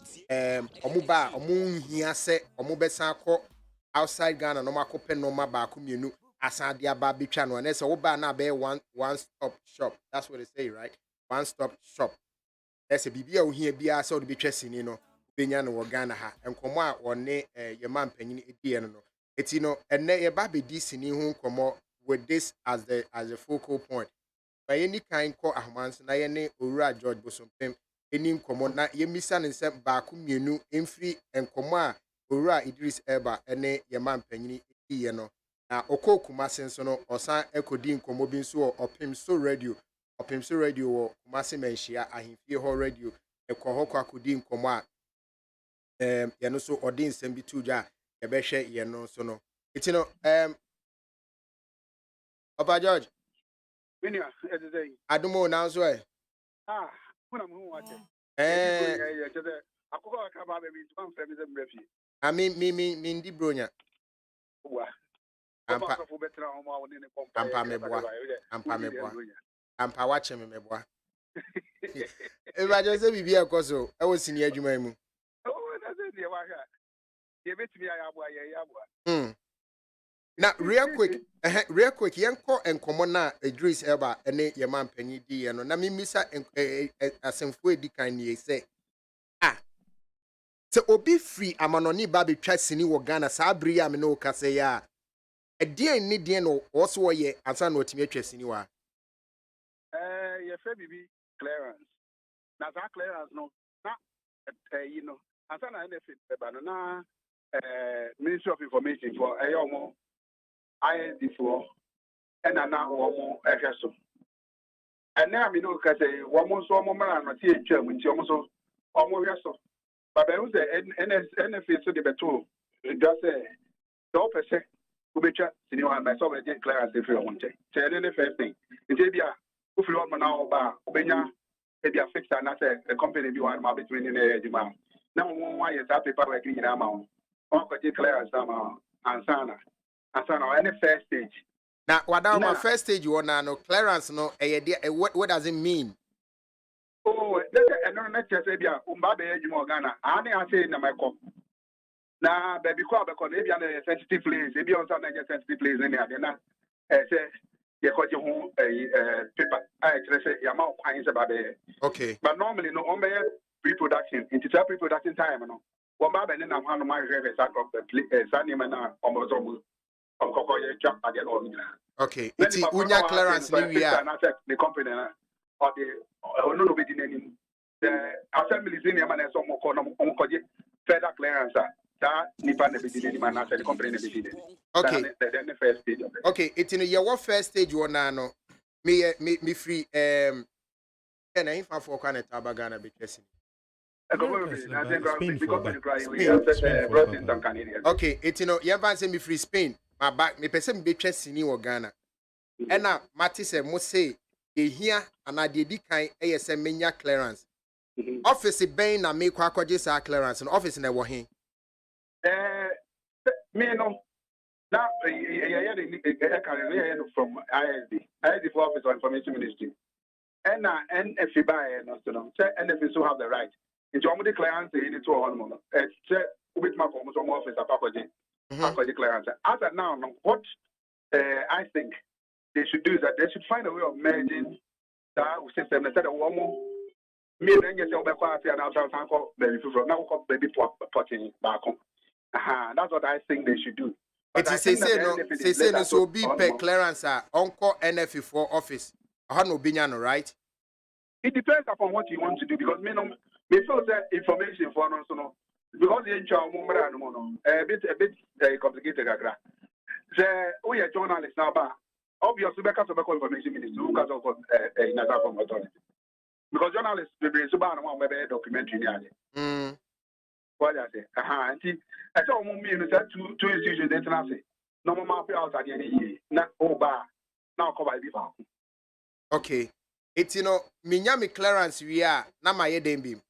omo ba omo hia se omo besa akọ outside Ghana no makope no ma ba ko mienu asade aba betwa no na se wo ba na be one stop shop. That's what they say, right? One stop shop. ɛsɛ biribi a wohia biara sɛ wode bɛtwa sini no bɛnya no wɔ Ghana ha nkɔmmɔ a wɔne yɛma mpanyin ɛdiɛ no ɛti no ɛnnɛ yɛba bɛdi sini ho nkɔmmɔ with this as the focal point ma yɛni kan kɔ ahomanso na yɛne owura George Bosompem ɛni nkɔmmɔ na yɛmmisa ne nsɛm baako mmienu ɛmfiri nkɔmmɔ a owura Idris Elba ɛne yɛma mpanyin ɛdiɛ no na ɔkɔ Kumase nso no ɔsan ɛkɔdi nkɔmmɔ bi nso wɔ Ɔpemso radio wɔ Kumase Manhyia ahemfie hɔ radio ɛkɔ hɔ kɔ akɔdi nkɔmmɔ a yɛno so ɔde nsɛm bi to dwa a yɛbɛhwɛ yɛno nso no ɛti no Papa George adomo na nso mendi bronya ampa wache me meboa ebajo se bibi ekoso e wo sini adwuma mu na real quick yenko enkomo na Idris Elba ene yema mpanyi di ye no na mimisa asemfo edi kan ne se se obi free amanoni ba betwa sini wo Ghana saa bri ya me no kase ya edien ni den no wo so wo ye ansa na otimi atwa sini wa ye fe bibi clearance na za clearance no na you know ansa na NFA ba no na Ministry of Information for ayomo IND for and na omo ehweso and na me no ka say omo so omo mara no tie twa mu nti omo so omo hweso but there was NFA so the beto just say do person who betcha senior my so we get clearance if you want to say any first thing it bia who feel on now ba obenya e bia fix and say the company be one ma between in ejima na won yes that paper work ni na ma on ko get clearance na ansana any first stage now wada my first stage you na no clearance no what does it mean? Oh that's no na say bia umba be ejima Ghana ani ase na my cop na baby kwa be ko na bia na sensitive place e bia on na sensitive place ni ade na say ye ko je ho paper I say yama kwan say ba be okay but normally no on be pre-production into pre-production time no one ba be na hanu ma hwe sa drop the sanima na omozo omkoko ye jump again on okay it's unya clearance ni we are the company or the no be dinani the assembly senior man so mo ko no omkoje further clearance that nipa na be dinani man na the company na be dinani okay the first stage of it. Okay it's in your first stage one no me free and I for Canada Bagana be kissing. Okay, it's you me free Spain. My back, me person be chess in Ghana. And now, Matisse must say, ye here and I did kind ASM mania clearance. Office Bain and make quackwages clearance and office in the Wahin. Me no. Now, from ISD for Office of Information Ministry. And NFA buy and NFA so have the right. It's only clients in it to one with my office at clients. As of now, what I think they should do is that they should find a way of merging that system instead of one more. Me then get your back and outside baby from now baby potting back home. That's what I think they should do. It is say no so be per clearance uncle NFA for office. No binyano, right? It depends upon what you want to do because me feel that information for no so no because you a bit complicated. We are journalists now, but obviously because of information ministry because of authority. Because journalists be so bad one web documentary what I say. I saw me two institutions they say no more out at the end not now cover before. Okay. It's minyami clearance we are na my dembi.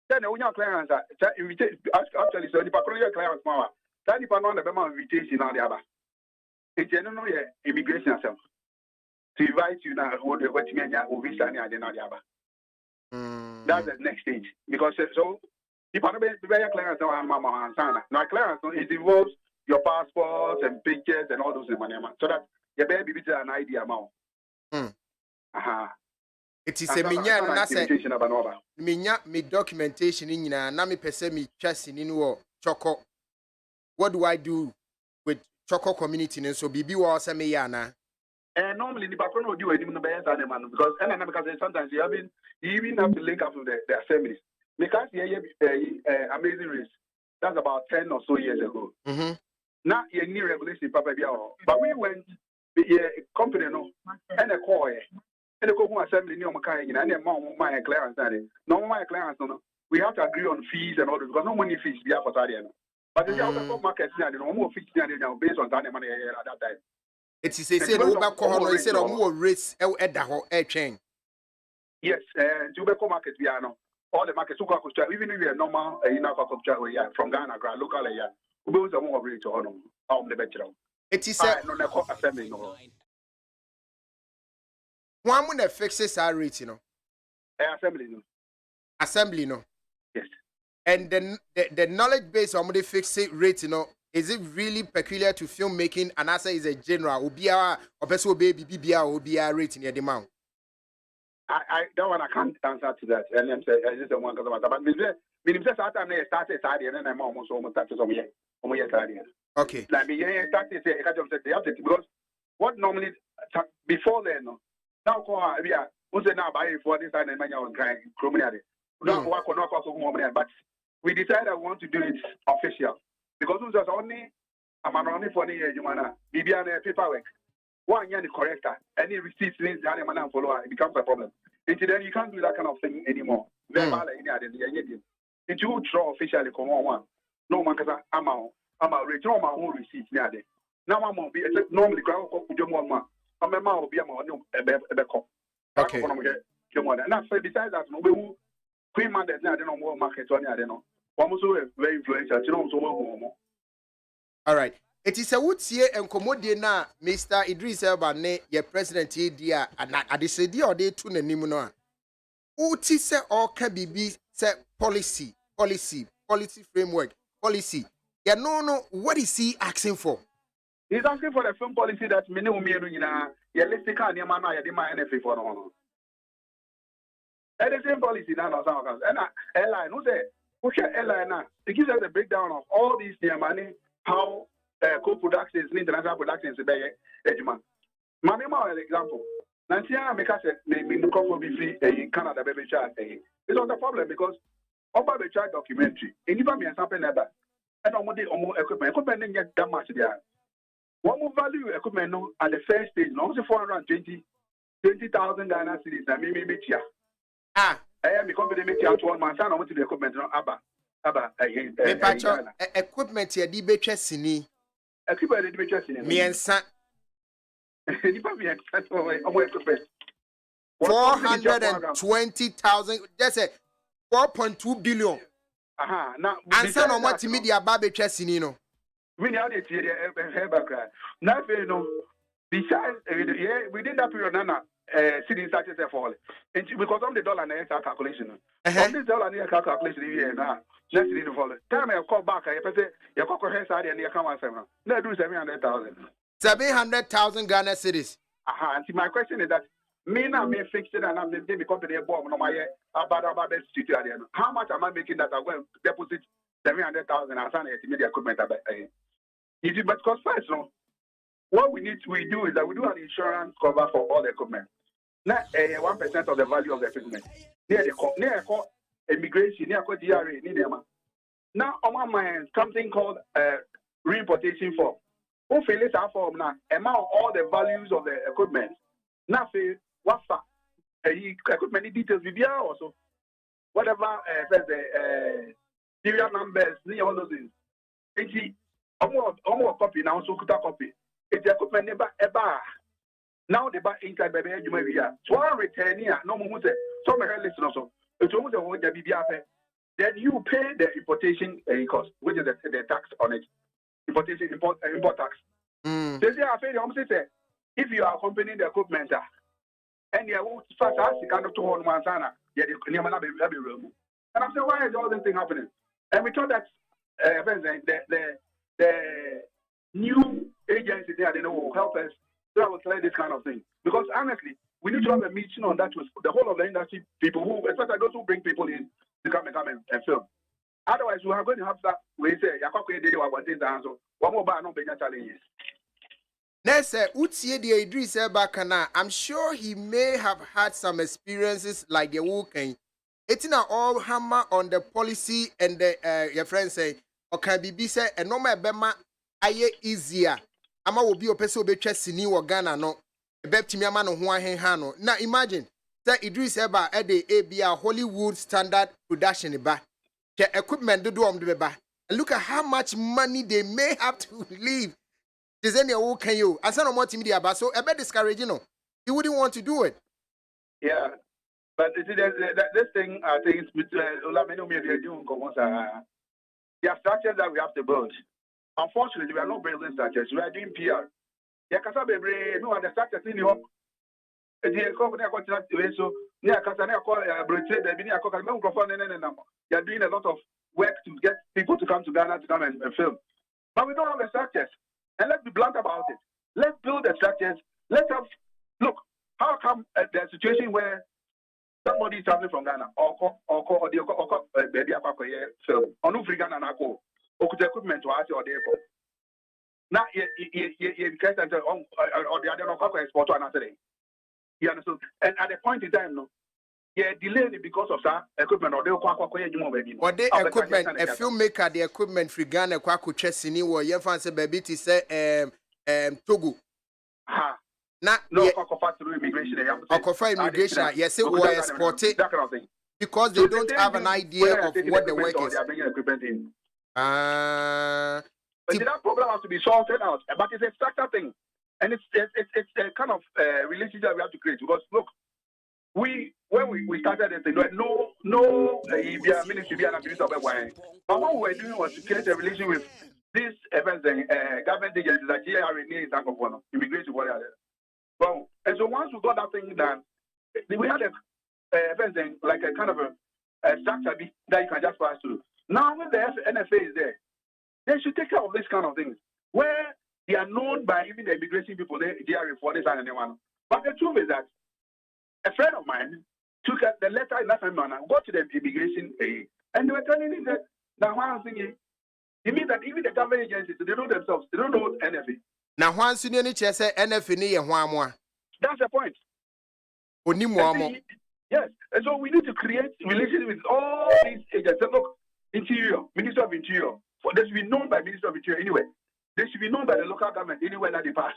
Then when your clearance actually so the particular clearance power. That depend on the invitation on the other. It's general immigration self. To invite you now what you mean visa and the other. That's the next stage. Because so the particular clearance on mama and sana. Now clearance it involves your passport and pictures and all those money. So that your baby is an ID amount. It is a minya na say minya me documentation nyina na me pese me twase ni no choko. What do I do with choko community so bibi wa say me ya na? Normally the background would do anything because sometimes you even have to link up with the assemblies. Because Amazing Race, that's about 10 or so years ago. Mm-hmm. Now you need regulation, Papa. But we went the company no and a call and the Coco Assembly near Makai and then my clearance. No, my clearance, no. We have to agree on fees and all this because no money fees be for Tadian. But the other market, no more fees based on that money at that time. It is a say over corner, said more rates at the chain. Yes, Jubeco market, piano. All the markets, even if you're normal, from Ghana, local, who goes on more rate on the better. It is a no assembly. No. One when fixes our rate, you know. Assembly, no. Assembly, no. Yes. And then the knowledge base on the fixed rate, you know, is it really peculiar to filmmaking? And I say is a general, Obia, or Peso baby, BBA, Obia rate in the amount. That one I can't answer to that. And I'm saying, I just don't want to talk about that. But just after I started studying, and I'm almost started some year. Okay. Like, because what normally, before then, now, yeah, who's now buying for this and many on crying, but we decided I want to do it official. Because it was only, I'm only for the year, you want to be paperwork. 1 year the corrector, any receipts means the other man follow, it becomes a problem. Until then, you can't do that kind of thing anymore. If you draw officially, come on one. No man can say, I'm a return my own receipts near there. Now I'm going to be normally ground with your mama. I'm a man will be a man, a backup. Okay. And that's besides that, no, Queen man that's not no more market on the other. Almost very influential, you know, so more. All right. It is a wood here and commodity na Mr. Idris Elba ne your president here and at the city or day to the Nimuno. Uti se or can be say policy framework, policy. Yeah, no, what is he asking for? He's asking for a film policy that minimum you're listing on your man, I demand anything for no. And the same policy now, and airline, who say, who share airline now? It gives us a breakdown of all these money, how co-productions, international productions, Mamma, an example. Nantia make us in Canada, baby child. It's not a problem because about the child documentary, and even me and something like that. And I'm more equipment didn't get that much there. One more value equipment at the first stage, no, 420,000 Ghana cedis. I mean, maybe here. I am the company make out 1 month. I want to the equipment, equipment here, DBH Sini. Equipment, Me and son. 420,000. That's a 4.2 billion. Now, and son on what media Baby Chessinino. We know the now, you know, besides, within that period, Nana, city started to fall. Because of the dollar and the calculation. From this dollar and the calculation, now, let's see the fall. Time I call back, I say, your cocoa hair side and the account 7. Let's do 700,000. 700,000 Ghana cedis. And my question is that, me now me fix it and I'm the company bomb no my about the situation. How much am I making that I'm going to deposit 700,000 as an media equipment? But because first, no, what we do is that we do an insurance cover for all the equipment. Not 1% of the value of the equipment. Near immigration, near GRA, near them. Now on my mind, something called reimportation form. Who fill it out form now? Amount all the values of the equipment. Now say what's that? Equipment details will be also. Whatever the serial numbers, all those things. It's almost copy now, so copy. It's equipment ever. Now the back inside baby you may be here. So I return here, no more say so my listen also. It's almost the BBA. Then you pay the importation cost, which is the tax on it. Importation import tax. If you are accompanying the equipment and you are fast as you cannot to hold Mansana, and I'm saying, why is all this thing happening? And we thought that the new agency there, they will help us to clear this kind of thing. Because honestly, we need to have a meeting on that with the whole of the industry people who, especially those who bring people in to come and film. Otherwise, we are going to have that. We say, one more bar, no bigger challenges. Next, Utie the Idris Bakana, I'm sure he may have had some experiences like the walking. It's not all hammer on the policy and the your friends say, okay, BB say, and no my bema aye easier. Ama will be a person be sini or Ghana no. Beptimiama no Huan Hano. Now imagine that Idris Eba at the ABA Hollywood standard production ba. The equipment do ba. And look at how much money they may have to leave. Is any who can you? I said no more media but so a bit discouraging. You wouldn't want to do it. Yeah. But you see, this thing, I think it's between there are structures that we have to build. Unfortunately, we are not building structures. We are doing PR. Yeah, because no other structures in Europe. So, yeah, because I call they are doing a lot of work to get people to come to Ghana to come and film. But we don't have the structures. And let's be blunt about it. Let's build the structures. Let's have, look, how come the situation where somebody is traveling from Ghana or baby film on no free Ghana na go or could equipment to ask or there now you get or the other export to another day. You understand? And at the point in time, no, delayed because of that equipment or they or the equipment a filmmaker the equipment free Ghana kwa kuchesini wo ye fancy baby to say Togo. Na no through immigration. Immigration, yes, it was exported because they don't have an idea of what the work is. But that problem has to be sorted out. But it's a structural thing, and it's a kind of relationship that we have to create. Because look, when we started this thing, no ministry be an abuse of a wine. But what we were doing was to create a relation with these events and government agencies like GRNA and immigration, whatever. Well, and so once we got that thing done, we had a like a kind of a structure that you can just pass through. Now, when the NFA is there, they should take care of these kind of things where they are known by even the immigration people, they are for this and anyone. But the truth is that a friend of mine took the letter in that manner, got to the immigration aid, and they were telling me that now one thing it means that even the government agencies, they know themselves, they don't know NFA. Now, once you need to say NFA and one more. That's the point. Yes, and so we need to create relations with all these agencies. Look, Interior, Minister of Interior, they should be known by Minister of Interior anyway. They should be known by the local government anywhere that they pass.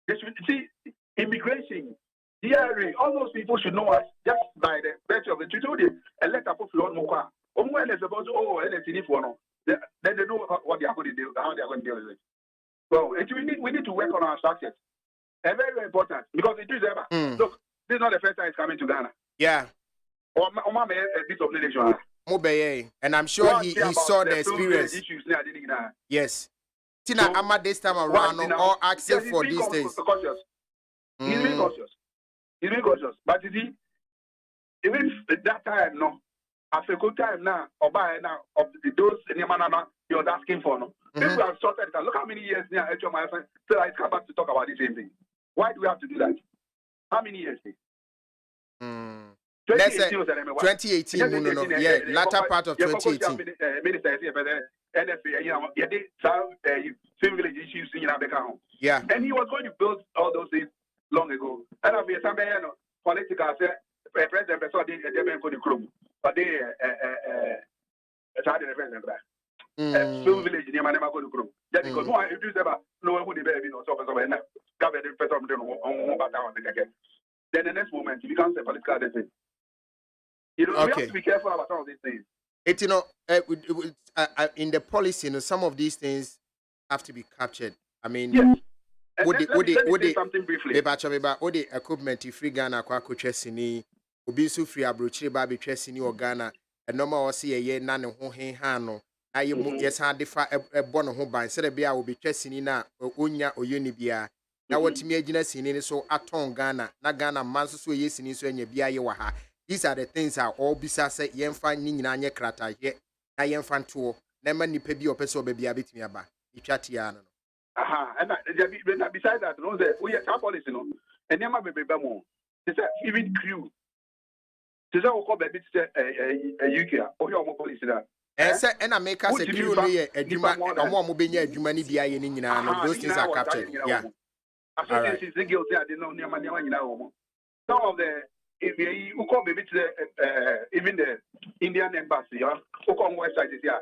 They should see immigration, DRA, all those people should know us just by the virtue of the treaty. A letter for Florida Moka. When they're supposed to, then they know what they are going to do, how they are going to deal with it. So we need to work on our structures. And very, very important because it is ever. Look, this is not the first time it's coming to Ghana. Yeah. Or a bit of nation. And I'm sure he saw the experience. Issues, yes. Tina, so, Amma this time around, or accept for these days. He's being cautious. He's being cautious. But you see, even at that time, no, after a good time now, or by now, of those in your man, you're asking for no. People have sorted it. Look how many years now, HMI, so I come back to talk about the same thing. Why do we have to do that? How many years? 2018, yeah, latter part of 2018. Yeah. And he was going to build all those things long ago. And I'll be some political president, they're going to group, but they started the president. Film village near my never go to group. Just because one, if you ever know who the baby knows, so cover the person on the then the next moment, it becomes a political decision. You know, we have to be careful about some of these things. It, in the policy, some of these things have to be captured. I mean, would they something briefly? The equipment free Ghana kwa kuchesini, ubisu free abrochire baby chesini or Ghana, and no more see a year none who hano. I yes, I defer a bonnet home by Serbia will be chesini na unya or unibia. Now what me agent in so aton Ghana, na Ghana manso yes in so any bia waha. These are the things that all bisasa yen fan nanya krata yet. I yen fan tour, never ni pebi or peso baby a bit me about. Ichatiano. And besides that, we have policy, and never be more. They say even crew. They say we call baby to UK. Oh, you are police that. Say and make us a crew no ye adwuma omo benya adwuma ni bia ye ni nyina no those things are captured. Yeah. All right. This is the guilty. I didn't know near money. Some of the if you call baby to even the Indian embassy, who come website is here.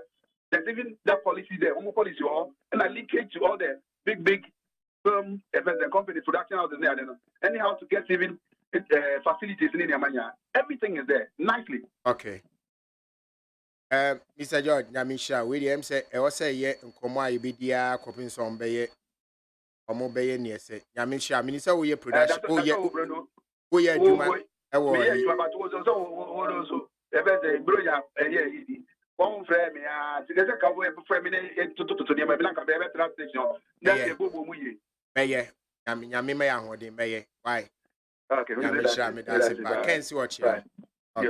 There's even that policy there, policy, and I link it to all the big film events and company production houses there. Anyhow to get even facilities in India, everything is there nicely. Okay. Mr. George, Nyamisha, William said, I was say, yeah, and come on, you be dear, coping some bay, or more bay, near say, Nyamisha, Minister, we production. Oh, yeah, oh, yeah, you might. Also, ever brilliant, yeah, one frame, there's a couple of frame to the Blanca Baby translation. That's a boo boo. May I mean, Yamima, what they may. Why? Okay, Nyamisha, me that's it. I can't see what you are. Okay.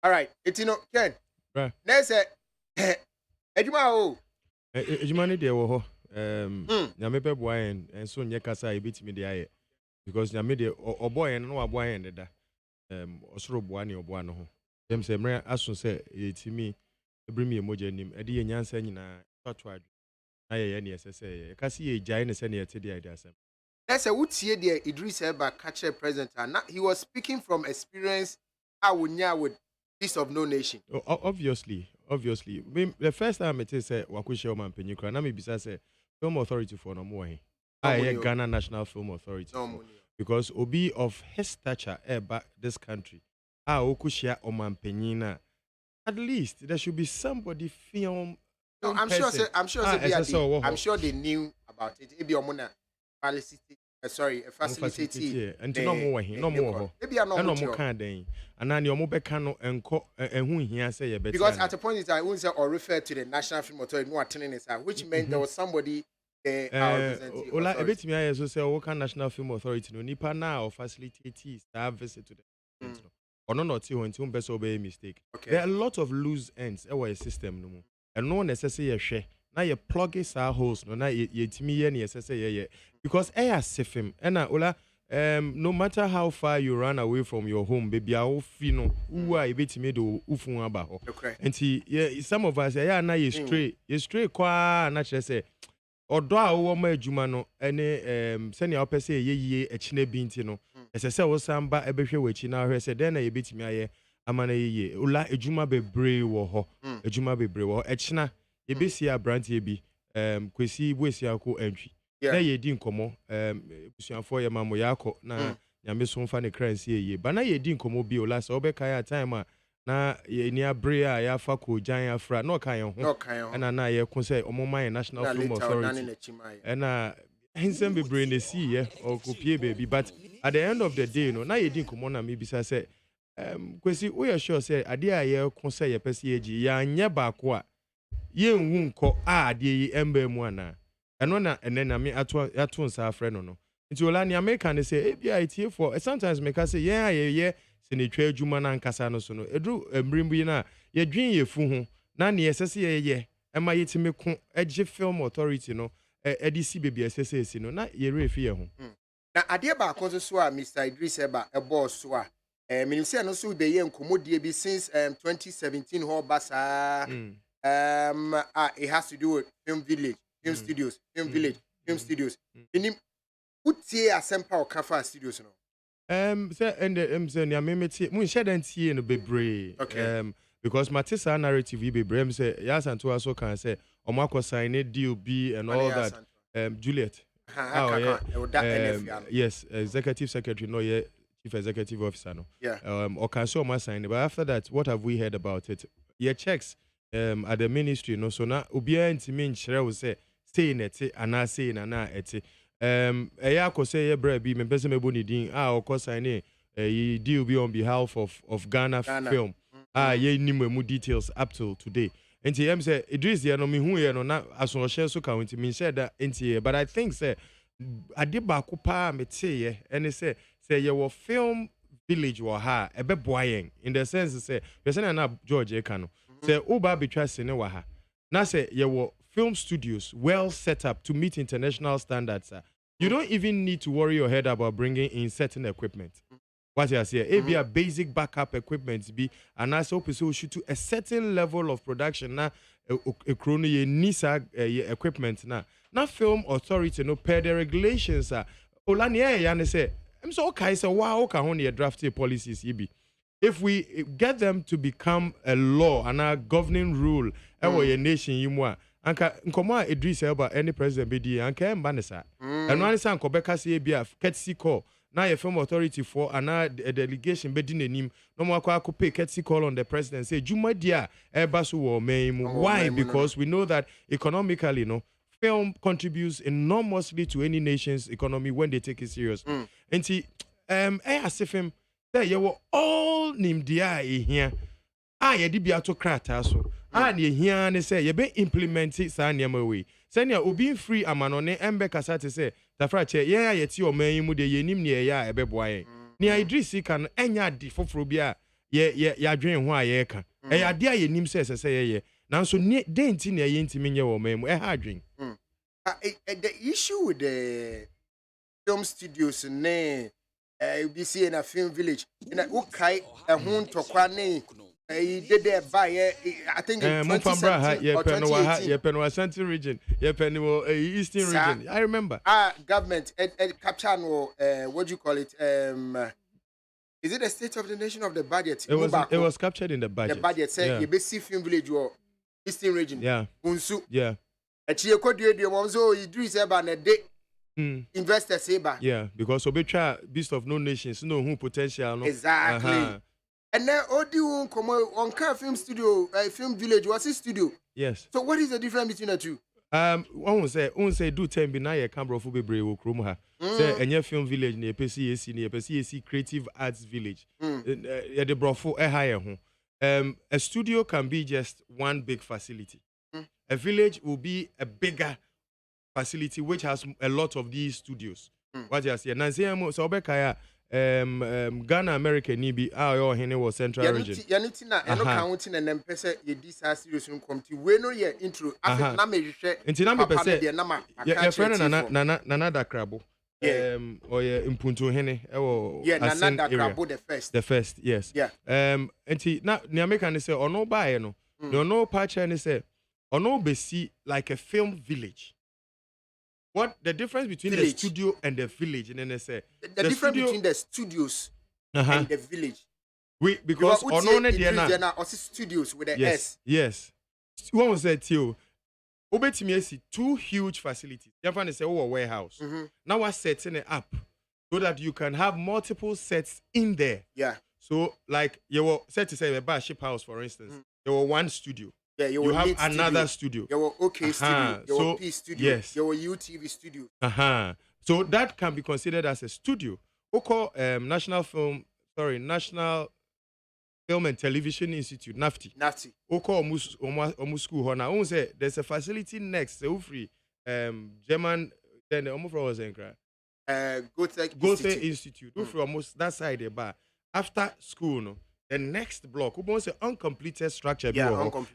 All right, it's Ken. Right. There's a Ejuma. Ejuma ni there wo nyame be boy and so nye kasa e bitimi dey aye because nyame dey oboy no aboy en da osoro boa ne oboa no ho dem say mre aso say yetimi ebrimi emoja nim e dey nyansa nyina twatwa adwo na ye ne esese ye kasi ye jai ne se ne yete dey asem. There's a wutie dey Idris Elba catch president and he was speaking from experience awunya with Peace of No Nation. Obviously. The first time I say Wakushe man penyukra na me bisa say Film Authority for no more. I Ghana National Film Authority. Because obi of his stature back this country. Okushia oman penyina. At least there should be somebody film. No, I'm sure they knew about it. Ebi omuna facility. And no more. Maybe I know more kind then. And then your mobile can enko who here say because at a point in time, I wouldn't say or refer to the National Film Authority, no attending it, which meant there was somebody there. Ola, a bit me I so say what National Film Authority no nipa now facilitate staff visit to the or no not when to best obey mistake. Okay. There are a lot of loose ends our system no more. And no necessary share. Now you plug it our holes no now you timi ye necessary because I safe him and Ola no matter how far you run away from your home, baby, I will feel no who are a bit made ufun about. And see, some of us, now you stray, qua, naturally say, or do our woman Jumano, any send your person ye a chine bintino. As I said, was some ba a better which now has said, then I bit me a man a ye, Ula, a Juma be brave or a Juma be brave or a china, a bisia brandy be, Quisi, Wesiaco entry. Na ye din komo busuafo ye mamo yako na nyame so mfa ne kransi ye ba na ye din komo bi o last obeka ya time na ye ni abre a ya fa ko jan afra no kan ye ho na ye ko say omoma National Film Authority na hinsem be brain see ye or kopie baby but at the end of the day no na ye din komo na me bisa say kwesi we are sure say ade a ye ko say ye pese ye gi ya nya ba ko a ye nwu nko a ade yi emba mu ana and then I mean at sa friend no. Into Olani American they say ABI for sometimes make us say yeah sene twa adwuma na nkasa no so no edru mrimbu na ye dwen ye fu ho na ne yesese ye ema yetime ko age Film Authority no edisi baby SSC no na ye refi ye ho na ade ba ko so a Mr. Idris Elba e boss so a minister no so be ye nkomodie bi since 2017 ho basa it has to do with Film Village. Film studios, film village, film studios. Inim utie asempa o kafa studios no. Say and say na me meti mun share dan tie no bebre. Because Matisa narrative bebre say yes and to also can say omako sign a deal B and all that. Juliet. Yes, executive secretary no yeah, chief executive officer no. Yeah. Or can so much sign but after that what have we heard about it? Yeah, checks at the ministry no so na obia ntimi nkyere wo say stay neti ana say na na eti eya ko say ye bra bi me pese me boni din o ko sign e deal be on behalf of Ghana. Film ye ni mu details up till today enti em say Idris ye no me hu ye no na aso share so ka enti me share that enti but I think say ade ba ko pa me te ye and say ye wo film village wo ha ebe boyen in the sense say you say na George Ekano say oba betwa se ne wa ha na say ye wo film studios well set up to meet international standards You don't even need to worry your head about bringing in certain equipment. What you say? It be a basic backup equipment be, and as also should to a certain level of production na a chrono ye nisa equipment na film authority no per the regulations olani ya say I'm so okay so wow okay on your drafted policies be. If we get them to become a law and a governing rule our nation yimwa anka nkoma Idris Elba any president be di anka mbanesa and one say anko beka say be a courtesy call now your film authority for and a delegation be di nanim no mo akwa pay courtesy call on the president say juma dia eba so wo why because we know that economically film contributes enormously to any nation's economy when they take it serious and see as if him there you were all named here ye di bia to krata so ne here ne say ye be implement it sa nneema we say ne obi free amanone embe kasa te say tafra che ye ti o man mu de yenim ne ye a ebeboa ye ne Idris kan enya di foforo bia ye adwen ho a ye ka ye ade a yenim say ye nanso ne denti ne ye ntimi nye wo man mu ha adwen the issue with the film studios you be see in a film village in a ukai a hun tokwa ne did there by I think in 2017 or 2018 ye penwa central region ye penwa eastern region I remember government capture no what do you call it is it the state of the nation of the budget it was captured in the budget say you be see film village or eastern region unsu achie kodue mo so Idris Elba na de investors say ba because obetra beast of no nations no who potential no exactly and then odi won come on car film studio film village was a studio yes so what is the difference between the two one say do 10 be na ye camera for bebre wo krom ha say enye film village na EPCAC na EPCAC creative arts village ye de brofo e ha ye ho a studio can be just one big facility a village will be a bigger facility which has a lot of these studios. What you say? Nancy so obekaya Ghana America ni bi your hene was central region. Yaniti na eno counting and empese ye this studios come to we no ye intro after na me hwehwe. Nti na me pese ye friend na da krabo. Or ye impunto hene na da krabo the first yes. Nti na ni America ni say ono bae no. No patch ni say ono besi like a film village. What the difference between the studio and the village? And then they say the difference between the studios and the village. Because on the studios with the S. Yes. One was said to you. Obetimi two huge facilities. You find say a warehouse. Now we're setting it up so that you can have multiple sets in there. Yeah. So like you were set to say a ship house, for instance. There were one studio. Yeah, you have another studio. You were OK studio. You were P studio. Yes. You were UTV studio. So that can be considered as a studio. Oko National Film and Television Institute, NAFTI. Oko Omu school hona. Say there's a facility next. So free German then Omu was Goethe Institute. Ufri almost that side there, but after school no. The next block, who wants an uncompleted structure?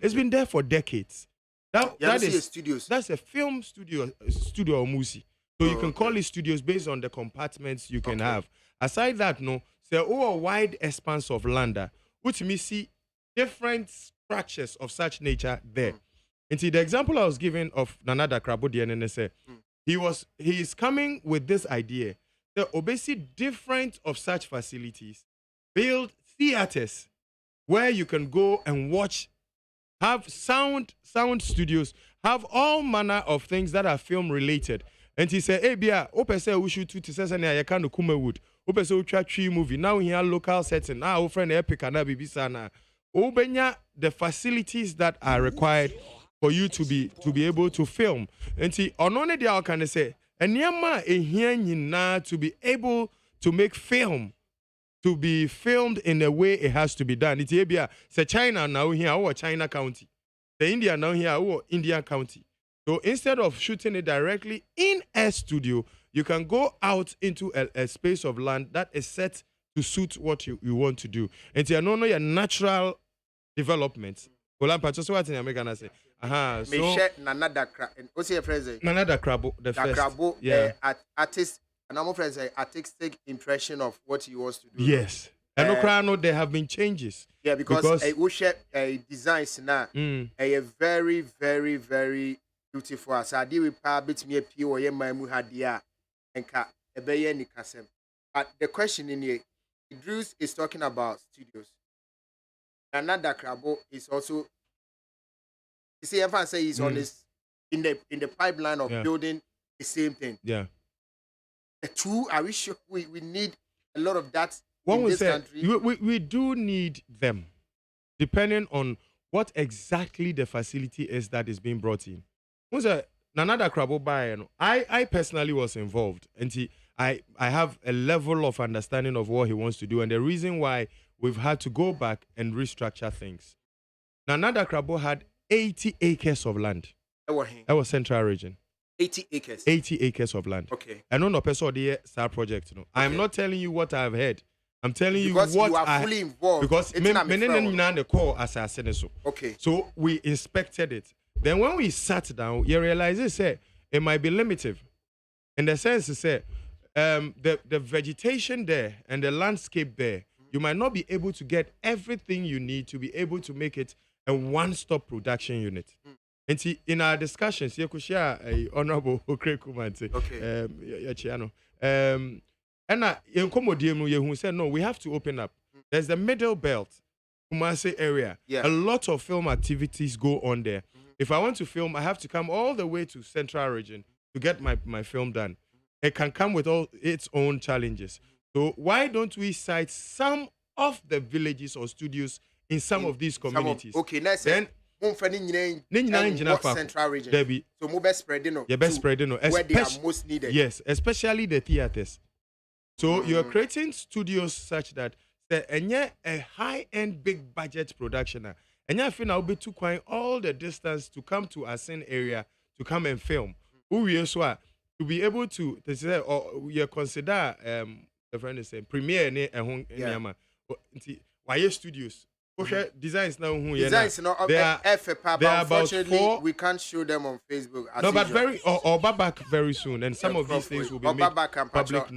It's been there for decades. That is studios. That's a film studio or musi. So you can call it studios based on the compartments you can have. Aside that, say a wide expanse of land, which me see different structures of such nature there. And see the example I was giving of Nanada Krabodi and NSA, he is coming with this idea that obviously different of such facilities build theaters where you can go and watch, have sound studios, have all manner of things that are film related. And he said, hey, Bia, open say we should to say na yakano Kumawood. Open say we try tree movie. Now here local setting. Now our friend Epic and Bibisana. Obenya the facilities that are required for you to be able to film. And see, on only the can say, and yama a here to be able to make film. To be filmed in a way it has to be done. It's here, say China now here, or China County. The India now here, or Indian County. So instead of shooting it directly in a studio, you can go out into a space of land that is set to suit what you want to do. And you know your natural development. Just what in America say. So me share Nana Dakra and what's your friend? Nana Dakrabo, the first. Dakrabo, Yeah. Artist, and I'm friends say artistic impression of what he wants to do. Yes. And no, there have been changes. Yeah, because we share designs now. A very, very, very beautiful. As I deal with power bit me a P or my muhadia and ka a bayer nikasem. But the question in here, Drews is talking about studios. Another Krabo is also, you see, everyone say he's on this in the pipeline of building the same thing. Yeah. The two, are we sure we need a lot of that in this country? We do need them, depending on what exactly the facility is that is being brought in. Another Krabo buyer, I personally was involved, and I have a level of understanding of what he wants to do, and the reason why we've had to go back and restructure things. Nana Krabo had 80 acres of land. That was Central Region. 80 acres. 80 acres of land. Okay. I don't know the SAR project. No. Okay. I'm not telling you what I've heard. I'm telling because you what you are fully involved. Because the call as okay. So we inspected it. Then when we sat down, you realize it might be limited. In the sense, the vegetation there and the landscape there, you might not be able to get everything you need to be able to make it a one-stop production unit. And see, in our discussions, you could share a honorable Okrekumante. Okay. And who said, no, we have to open up. There's the middle belt, Kumasi area. Yeah. A lot of film activities go on there. If I want to film, I have to come all the way to Central Region to get my film done. It can come with all its own challenges. So why don't we cite some of the villages or studios in some of these communities? Okay, nice. Then Central Region. Debbie. So move best spreading. Where they are most needed. Yes, especially the theaters. So you're creating studios such that a high-end, big budget production. And I feel I'll be too quiet all the distance to come to a scene area to come and film. To be able to say, or you consider the friend is saying premiere why studios. Designs now designs no they are unfortunately we can't show them on Facebook. No, but very or back very soon, and some of these things will be made public.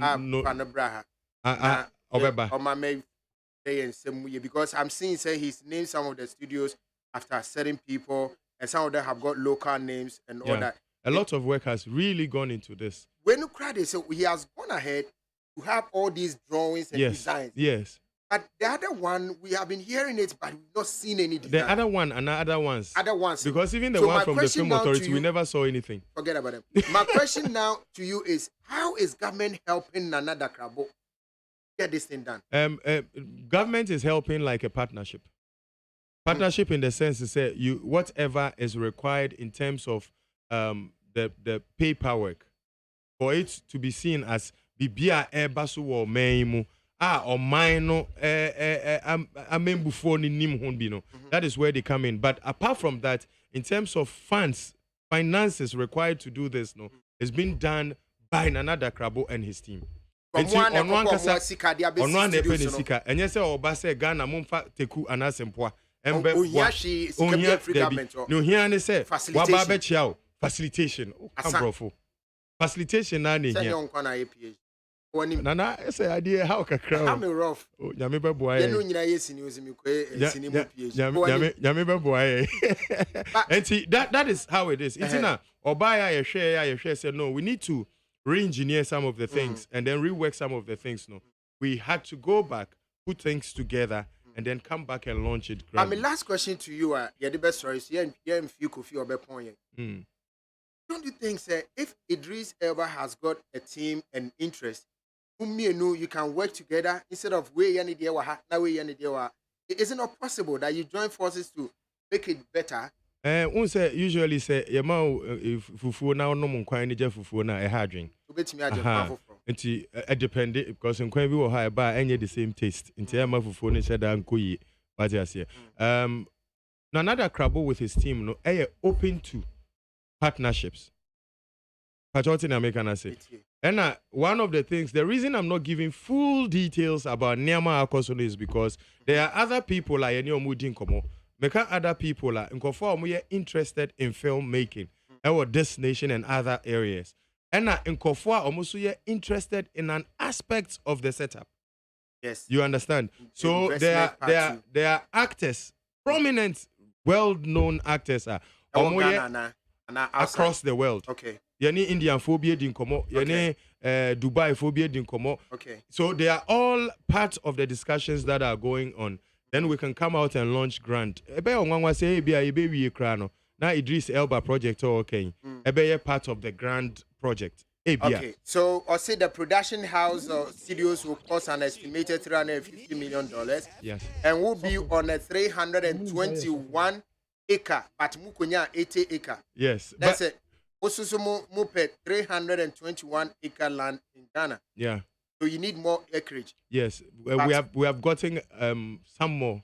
Because I'm seeing he's named some of the studios after certain people, and some of them have got local names and all that. A lot of work has really gone into this. When you cry, so he has gone ahead to have all these drawings and designs. Yes. But the other one, we have been hearing it, but we've not seen any design. The other one and other ones. Other ones. Because even the one from the Film Authority, we never saw anything. Forget about them. My question now to you is, how is government helping Nana Dakrabo get this thing done? Government is helping like a partnership. Partnership in the sense to say whatever is required in terms of the paperwork for it to be seen as bibia basu or meimu or mino before nim. That is where they come in. But apart from that, in terms of finances required to do this, it's been done by Nana Dakrabo and his team. On one sika and yes say Ghana mumfa teku anasempwa no here say facilitation facilitation na ne here Nana say idea how ka crowd I'm rough nyame be boy no nyina yesi ni ozimi ko esini mu PhD nyame be boy and see that is how it is it's na obaya ye hwe say no, we need to re-engineer some of the things and then rework some of the things. No, we had to go back, put things together, and then come back and launch it. My last question to you the best stories. Don't you think, sir, if Idris Elba has got a team and interest, you can work together instead of isn't it possible that you join forces to make it better? Usually say if fufu na no mo kwan ni je fufu na e ha adwen nti depend because nkwan bi wo ha e ba enye the same taste nti e ma fufu ni sheda nkoyi what you say Nana Dakrabo with his team no open to partnerships patriotic American say and one of the things, the reason I'm not giving full details about Niama Akosono is because there are other people like any omudin komo make other people are interested in filmmaking or this nation and other areas. And in Kofua almost interested in an aspect of the setup. Yes. You understand? So there are actors, prominent, well-known actors are across the world. Okay. Yeni Indian phobia din komo, yeni Dubai phobia din komo. Okay. So they are all part of the discussions that are going on. Then we can come out and launch grant. Ebe onwanwa say ebe we krano. Na Idris Elba project okay. Ebe part of the grand project. Okay, so I say the production house studios will cost an estimated $350 million. Yes. And will be on a 321 acre, but mukunya 80 acre. Yes. That's it. Also, mu pay 321 acre land in Ghana. Yeah. So you need more acreage. Yes. We have gotten some more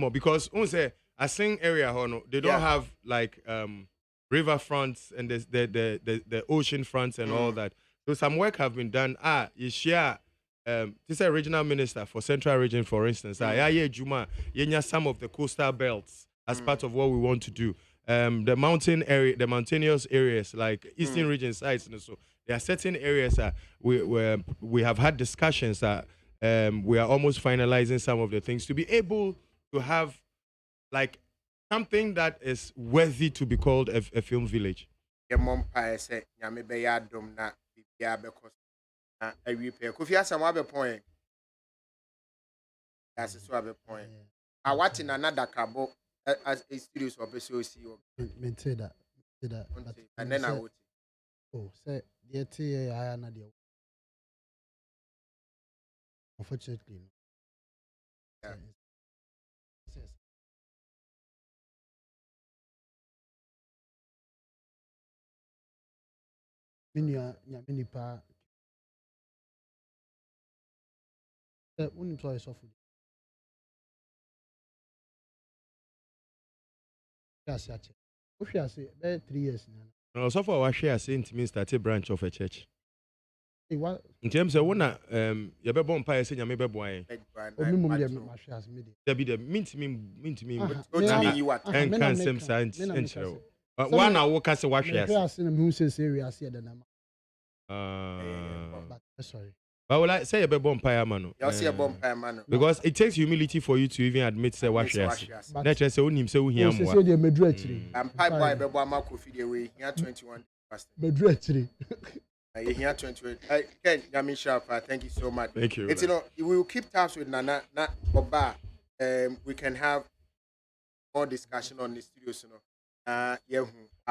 because I sing area they don't have like river fronts and the ocean fronts and all that. So some work have been done. You share this is regional minister for Central Region, for instance. Juma, some of the coastal belts as part of what we want to do. The mountain area, the mountainous areas like Eastern Region sites, and so there are certain areas where we have had discussions that we are almost finalizing some of the things to be able to have like something that is worthy to be called a film village. Kofi Asamoah be point. That's so be point. I watch in another cabo as a studios of PCOC. Say that. And then I would. Oh, say the TA I am not the. Unfortunately. Yeah. Mini pa. Unemployed suffer. Yes, I say 3 years now. No, so far I share Saint means that a branch of a church. Hey, what? In terms of one, you be born by saying you may be born. There be the mean to me. And can some science intro. One hour can say what she has. I seen him who says serious here than sorry. But will I say a bomb pie man? You'll see a bomb pie man. Because it takes humility for you to even admit say what she has. Let's just say him say we hear more. And pie boy be bomb coffee the way here 21. Bedretry. Here 21. Ken Yamin Sharpa, thank you so much. Thank you. It's we will keep tabs with Nana Oba. We can have more discussion on the studios, how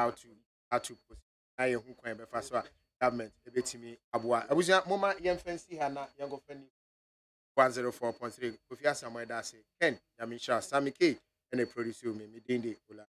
to post. I government ebetimi abua abuja moma yemfensi hana yango feni 104.3 Kofi Asamoah da say Ken Yamin Sharpa Sami K and a producer me dinde ola